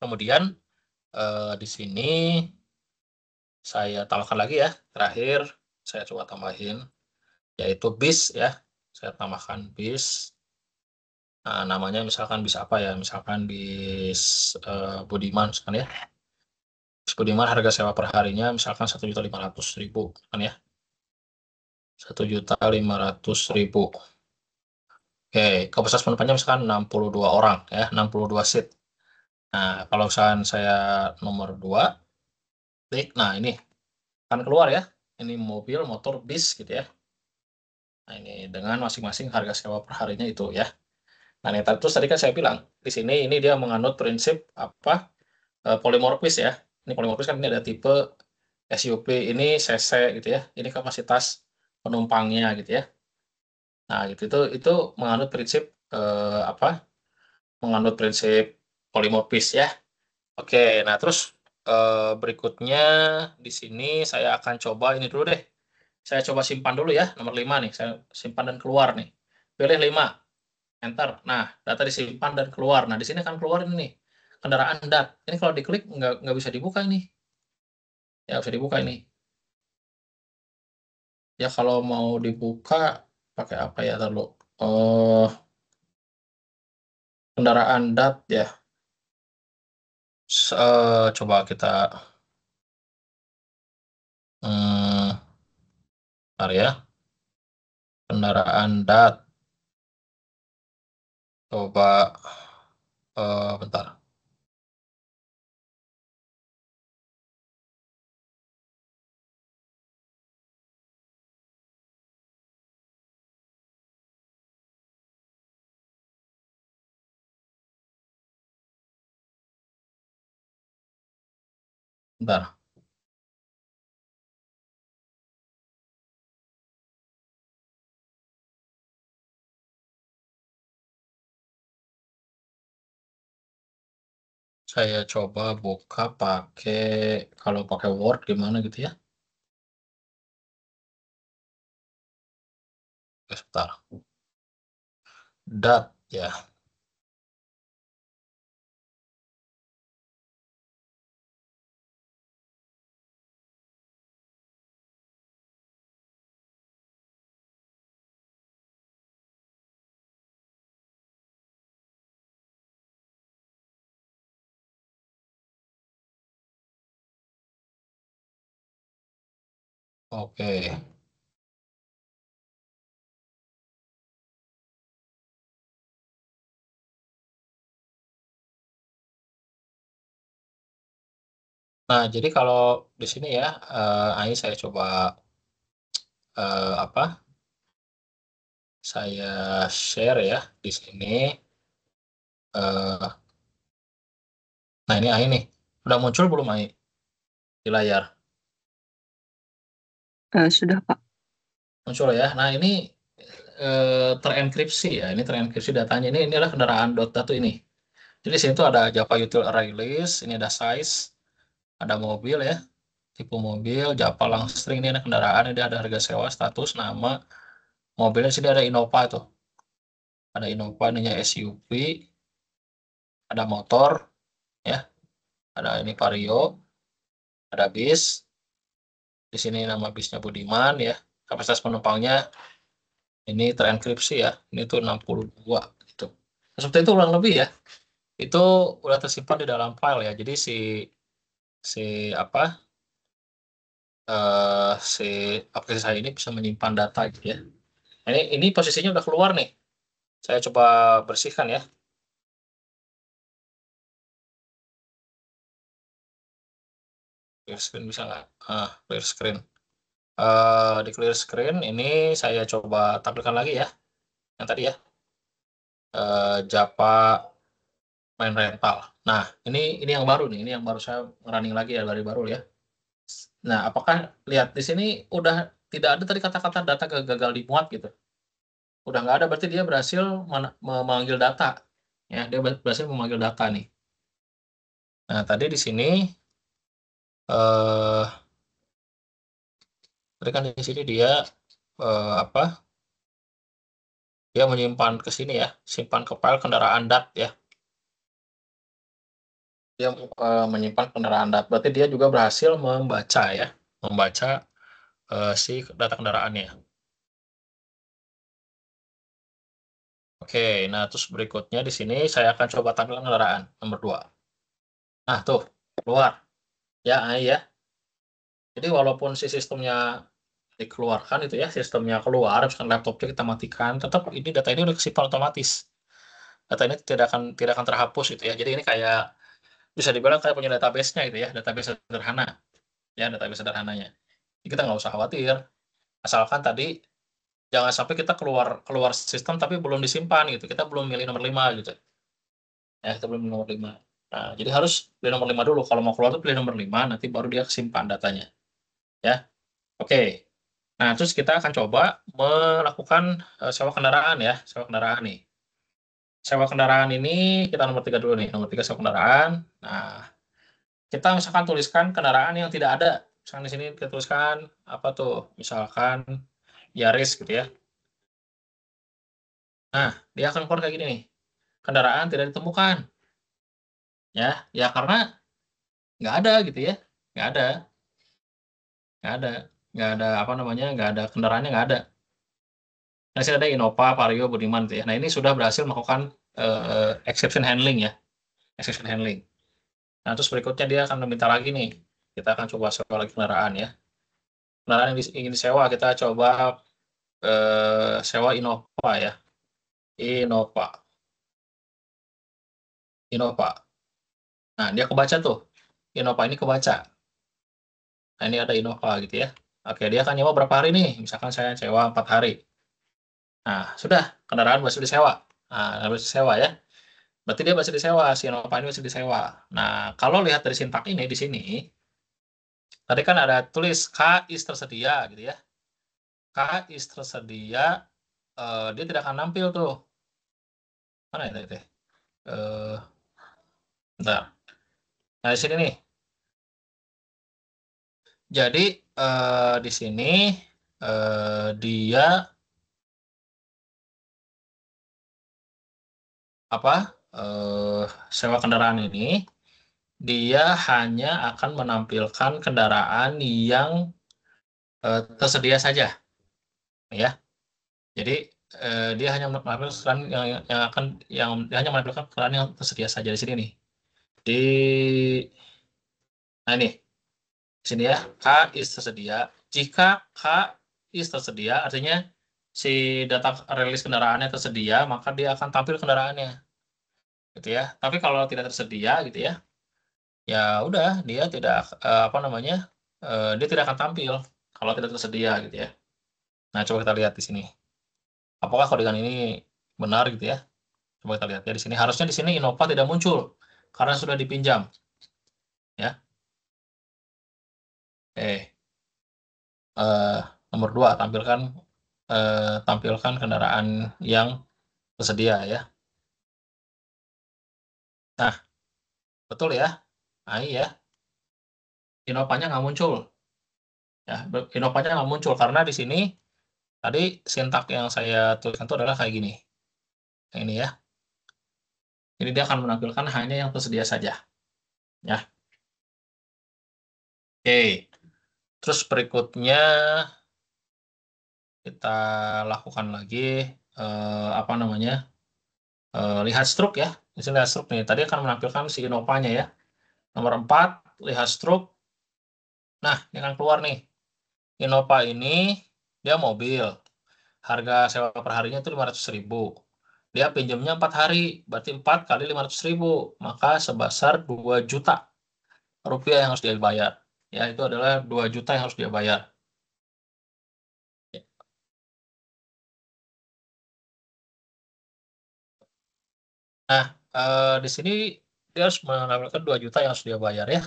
kemudian di sini saya tambahkan lagi ya. Terakhir saya coba tambahin yaitu bis ya. Saya tambahkan bis. Nah, namanya misalkan bis apa ya? Misalkan bis Budiman misalkan ya. Bis Budiman harga sewa per harinya misalkan 1.500.000 kan ya. 1.500.000. Oke, kapasitas penumpangnya misalkan 62 orang ya, 62 seat. Nah, kalau misalkan saya nomor 2, klik, nah ini akan keluar ya. Ini mobil, motor, bis gitu ya. Nah, ini dengan masing-masing harga sewa per harinya itu ya. Nah, ini terus tadi kan saya bilang, di sini ini dia menganut prinsip polimorfis ya. Ini polimorfis kan ini ada tipe SUV, ini CC gitu ya. Ini kapasitas penumpangnya gitu ya. Nah, gitu itu menganut prinsip menganut prinsip polimorfis ya. Oke, nah terus berikutnya di sini saya akan coba ini dulu deh. Saya coba simpan dulu ya, nomor 5 nih. Saya simpan dan keluar nih. Pilih 5, enter. Nah, data disimpan dan keluar. Nah, di sini akan keluar ini nih, kendaraan DAT. Ini kalau diklik nggak bisa dibuka ini. Ya, bisa dibuka ini. Ya, kalau mau dibuka pakai apa ya, terlalu kendaraan DAT ya. Coba kita bentar ya. Kendaraan DAT. Coba bentar. Bentar. Saya coba buka kalau pakai Word gimana gitu ya. Oke, sebentar. DAT ya. Oke. Nah, jadi kalau di sini ya, ini saya coba apa? Saya share ya di sini. eh, nah, ini AI nih. Udah muncul belum AI di layar? Sudah, Pak. Muncul ya. Nah, ini terenkripsi ya. Ini terenkripsi datanya. Ini adalah kendaraan .data ini. Jadi di sini tuh ada Java Util Array List, ini ada size, ada mobil ya, tipe mobil, Java Langstring, ini ada kendaraan, ini ada harga sewa, status, nama, mobilnya di sini ada Innova tuh. Ada Innova, ininya SUV, ada motor, ya, ada ini Vario, ada bis, di sini nama bisnya Budiman ya, kapasitas penumpangnya ini terenkripsi ya, ini tuh 62 gitu. Nah, seperti itu kurang lebih ya, itu udah tersimpan di dalam file ya, jadi si apa si aplikasi saya ini bisa menyimpan data gitu ya. Ini posisinya udah keluar nih. Saya coba bersihkan ya. Clear screen bisa nggak? Clear screen. Di clear screen ini saya coba tampilkan lagi ya. Yang tadi ya. Java main rental. Nah, ini yang baru nih. Ini yang baru saya running lagi ya dari baru ya. Nah, apakah lihat di sini udah tidak ada tadi kata-kata data gagal dimuat gitu? Udah nggak ada, berarti dia berhasil memanggil data. Ya, dia berhasil memanggil data nih. Nah, tadi di sini eh tadi kan di sini dia apa? Dia menyimpan ke sini ya, simpan ke file kendaraan dat ya. Dia menyimpan kendaraan dat. Berarti dia juga berhasil membaca ya, membaca si data kendaraannya. Oke, nah terus berikutnya di sini saya akan coba tampilkan kendaraan nomor 2. Nah, tuh, keluar. Ya, ya. Jadi walaupun si sistemnya dikeluarkan itu ya, sistemnya keluar, misalkan laptopnya kita matikan, tetap ini data ini udah kesimpan otomatis. Data ini tidak akan terhapus gitu ya. Jadi ini kayak bisa dibilang kayak punya database-nya gitu ya, database sederhana. Ya, database sederhananya. Jadi kita nggak usah khawatir. Asalkan tadi jangan sampai kita keluar keluar sistem tapi belum disimpan gitu. Kita belum milih nomor 5 gitu. Ya, kita belum milih nomor 5. Nah, jadi harus pilih nomor 5 dulu. Kalau mau keluar tuh pilih nomor 5, nanti baru dia simpan datanya. Ya. Oke. Nah, terus kita akan coba melakukan sewa kendaraan ya, sewa kendaraan nih. Sewa kendaraan ini kita nomor 3 dulu nih, nomor 3 sewa kendaraan. Nah, kita misalkan tuliskan kendaraan yang tidak ada. Misalkan di sini kita tuliskan apa tuh? Misalkan Yaris gitu ya. Nah, dia akan keluar kayak gini nih. Kendaraan tidak ditemukan. Ya, ya karena nggak ada gitu ya. Nggak ada, nggak ada. Nggak ada apa namanya, nggak ada kendaraannya nggak ada. Nah, sini ada Innova, Vario, Budiman gitu ya. Nah, ini sudah berhasil melakukan exception handling ya. Exception handling. Nah, terus berikutnya dia akan meminta lagi nih. Kita akan coba sewa lagi kendaraan ya. Kendaraan yang ingin disewa, kita coba sewa Innova ya. Innova. Innova. Nah, dia kebaca tuh. Innova ini kebaca. Nah, ini ada Innova gitu ya. Oke, dia akan nyewa berapa hari nih? Misalkan saya sewa 4 hari. Nah, sudah. Kendaraan masih disewa. Nah, harus disewa ya. Berarti dia masih disewa. Si Innova ini masih disewa. Nah, kalau lihat dari sintak ini di sini, tadi kan ada tulis K is tersedia gitu ya. K is tersedia, dia tidak akan nampil tuh. Mana ya tadi? Bentar. Nah, di sini nih. Jadi di sini dia apa? Sewa kendaraan ini dia hanya akan menampilkan kendaraan yang tersedia saja, ya. Jadi dia hanya menampilkan dia hanya menampilkan kendaraan yang tersedia saja di sini nih. Nah ini di sini ya, K is tersedia. Jika K is tersedia, artinya si data rilis kendaraannya tersedia, maka dia akan tampil kendaraannya, gitu ya. Tapi kalau tidak tersedia, gitu ya, ya udah dia tidak apa namanya, dia tidak akan tampil kalau tidak tersedia, gitu ya. Nah, coba kita lihat di sini. Apakah kode ini benar, gitu ya? Coba kita lihat ya di sini. Harusnya di sini Innova tidak muncul karena sudah dipinjam, ya. Eh, nomor 2 tampilkan kendaraan yang tersedia ya. Nah, betul ya. Nah, iya. Innovanya nggak muncul. Ya, Innovanya nggak muncul karena di sini tadi sintak yang saya tuliskan itu adalah kayak gini. Nah, ini ya. Jadi dia akan menampilkan hanya yang tersedia saja. Ya. Oke. Terus berikutnya kita lakukan lagi apa namanya? Lihat struk ya. Di sini lihat struk nih. Tadi akan menampilkan si Innovanya ya. Nomor 4, lihat struk. Nah, ini akan keluar nih. Innova ini dia mobil. Harga sewa per harinya itu 500.000. Dia pinjamnya 4 hari, berarti 4 kali 500.000. Maka sebesar 2 juta rupiah yang harus dia bayar. Ya, itu adalah 2 juta yang harus dia bayar. Nah, di sini dia harus menampilkan 2 juta yang harus dia bayar ya.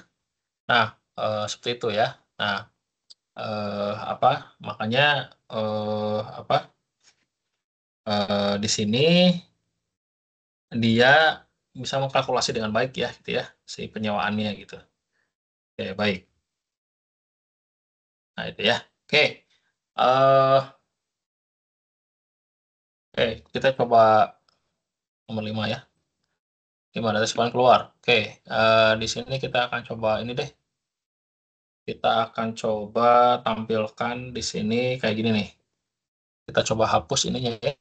Nah, seperti itu ya. Nah, apa makanya apa di sini dia bisa mengkalkulasi dengan baik ya gitu ya si penyewaannya gitu. Oke, baik. Nah, itu ya. Oke. eh Oke, kita coba nomor 5 ya. 5 dari 9 keluar. Oke, di sini kita akan coba ini deh. Kita akan coba tampilkan di sini kayak gini nih. Kita coba hapus ininya ya.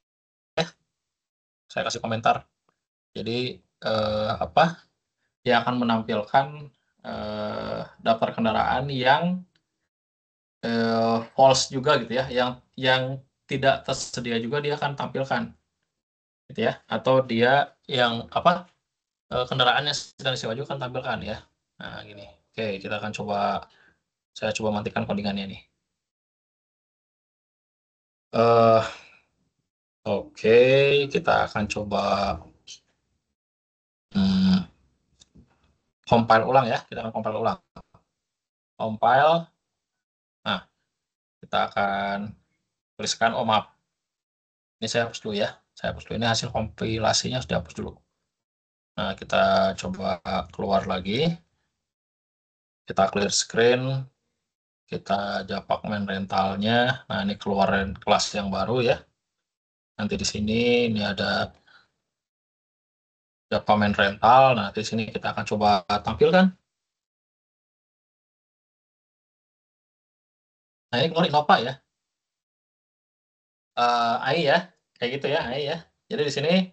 Saya kasih komentar. Jadi apa? Dia akan menampilkan daftar kendaraan yang false juga gitu ya, yang tidak tersedia juga dia akan tampilkan, gitu ya. Atau dia yang apa kendaraan yang sedang disewa juga akan tampilkan ya. Nah gini, oke kita akan coba, saya coba matikan codingannya nih. eh Oke, kita akan coba hmm, compile ulang ya, kita akan compile ulang. Compile, nah kita akan tuliskan, oh maaf, ini saya hapus dulu ya. Saya hapus dulu, ini hasil kompilasinya sudah hapus dulu. Nah, kita coba keluar lagi. Kita clear screen. Kita japak main rentalnya. Nah, ini keluarin kelas yang baru ya. Nanti di sini ini ada japak main rental. Nah, di sini kita akan coba tampilkan. Nah, ini keluar Innova ya. AI ya. Kayak gitu ya, AI ya. Jadi di sini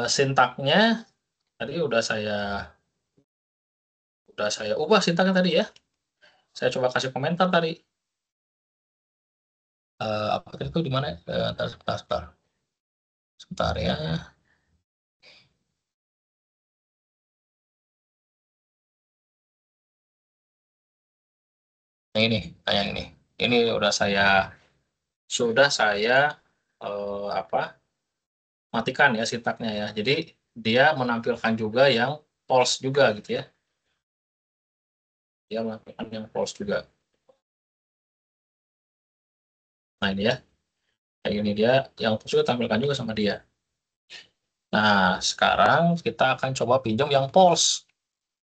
sintaknya tadi udah saya ubah sintaknya tadi ya. Saya coba kasih komentar tadi. Apa itu di mana? Sebentar ya. Yang ini, yang ini. Ini sudah saya apa matikan ya sintaknya ya. Jadi dia menampilkan juga yang false juga gitu ya. Dia menampilkan yang false juga. Nah ini ya, kayak ini dia yang false juga tampilkan juga sama dia. Nah sekarang kita akan coba pinjam yang false.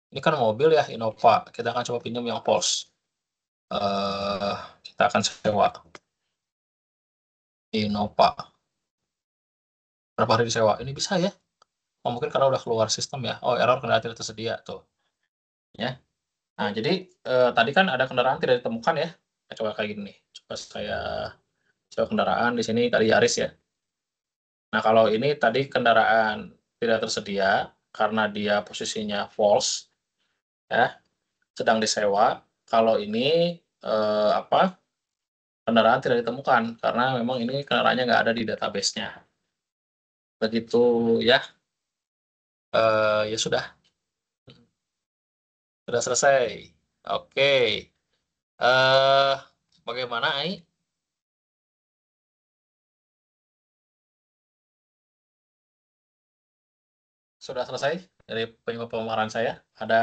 Ini kan mobil ya Innova. Kita akan coba pinjam yang false. eh kita akan sewa Innova. Berapa hari disewa? Ini bisa ya? Oh, mungkin karena udah keluar sistem ya. Oh, error kendaraan tidak tersedia tuh. Ya. Nah, jadi tadi kan ada kendaraan tidak ditemukan ya. Saya coba kayak gini nih. Coba saya coba kendaraan di sini tadi Yaris ya. Nah, kalau ini tadi kendaraan tidak tersedia karena dia posisinya false ya, sedang disewa. Kalau ini apa? Kendaraan tidak ditemukan karena memang ini kendaraannya nggak ada di database-nya. Begitu ya. Ya sudah selesai. Oke. eh Bagaimana, Ai? Sudah selesai dari pemaparan saya? Ada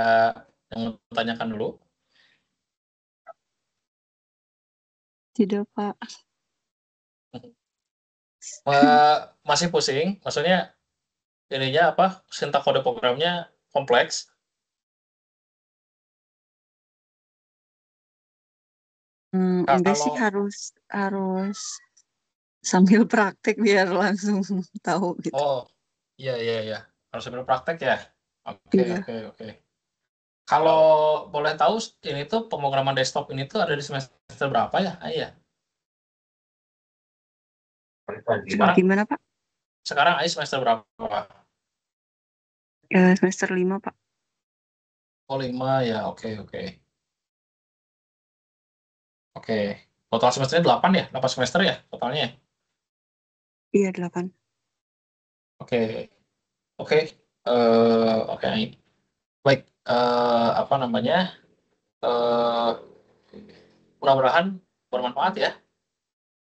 yang mau tanyakan dulu? Tidak, Pak. Masih pusing? Maksudnya ininya apa? Sintak kode programnya kompleks? Enggak sih, Kalau harus harus sambil praktek biar langsung tahu gitu. oh iya iya iya harus sambil praktek ya. Oke Iya. oke oke. Kalau boleh tahu ini tuh pemrograman desktop ini tuh ada di semester berapa ya? Ah, iya. Sekarang Gimana, Pak? sekarang AI semester berapa? Semester 5, Pak. Oh 5 ya, oke oke. Oke. Total semesternya 8 ya? 8 semester ya totalnya ya? Iya, 8. Oke. Oke. Oke. Baik. Apa namanya? Eh, Mudah-mudahan bermanfaat ya.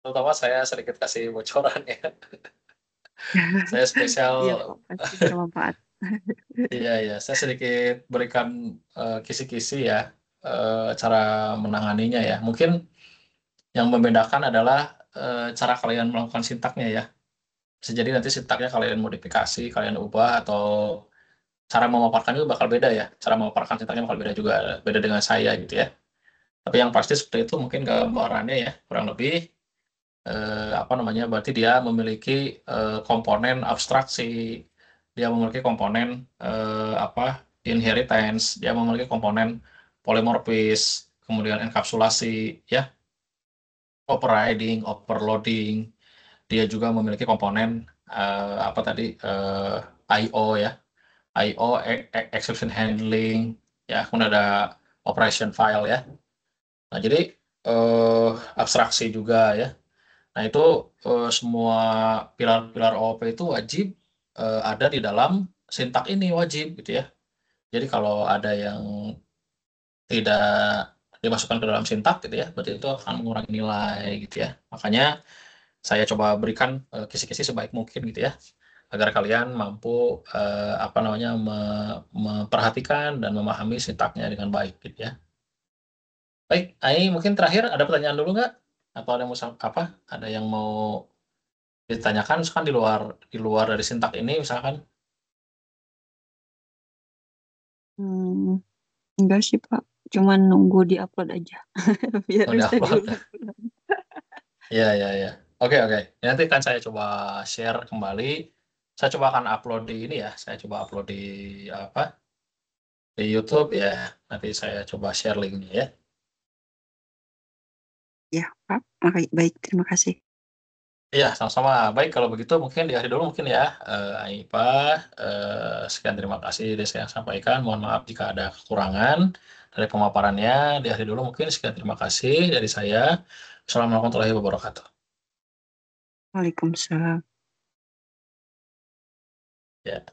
Terutama saya sedikit kasih bocoran ya. Saya spesial. Iya kok, pasti bermanfaat. Iya, iya. Saya sedikit berikan kisi-kisi ya, cara menanganinya ya. Mungkin yang membedakan adalah cara kalian melakukan sintaknya ya. Bisa jadi nanti sintaknya kalian modifikasi, kalian ubah, atau cara memaparkan itu bakal beda ya. Cara memaparkan sintaknya bakal beda juga, beda dengan saya gitu ya. Tapi yang pasti seperti itu mungkin gambarannya ya, kurang lebih apa namanya, berarti dia memiliki komponen abstraksi, dia memiliki komponen apa, inheritance, dia memiliki komponen polymorphis, kemudian enkapsulasi, ya, overriding, overloading, dia juga memiliki komponen apa tadi, I/O ya, I/O, exception handling, ya, kemudian ada operation file ya. Nah, jadi eh, abstraksi juga ya. Nah, itu semua pilar-pilar OOP itu wajib ada di dalam sintak ini, wajib gitu ya. Jadi kalau ada yang tidak dimasukkan ke dalam sintak gitu ya, berarti itu akan mengurangi nilai gitu ya. Makanya saya coba berikan kisi-kisi sebaik mungkin gitu ya, agar kalian mampu apa namanya, memperhatikan dan memahami sintaknya dengan baik gitu ya. Baik, Ai, mungkin terakhir ada pertanyaan dulu nggak? Atau ada yang mau apa? Ada yang mau ditanyakan misalkan di luar dari sintak ini misalkan. Hmm, enggak sih Pak, cuman nunggu di-upload aja. Biar Oh, bisa di-upload. diulang. Iya, iya, iya. Oke, oke. Nanti kan saya coba share kembali. Saya coba akan upload di ini ya. Saya coba upload di apa? Di YouTube ya. Nanti saya coba share linknya ya. Ya Pak, baik, terima kasih. Iya, sama-sama. Baik, kalau begitu mungkin di akhir dulu mungkin ya, Aipa. Sekian terima kasih dari saya yang sampaikan. Mohon maaf jika ada kekurangan dari pemaparannya. Di akhir dulu mungkin sekian terima kasih dari saya. Assalamualaikum warahmatullahi wabarakatuh. Waalaikumsalam. Ya.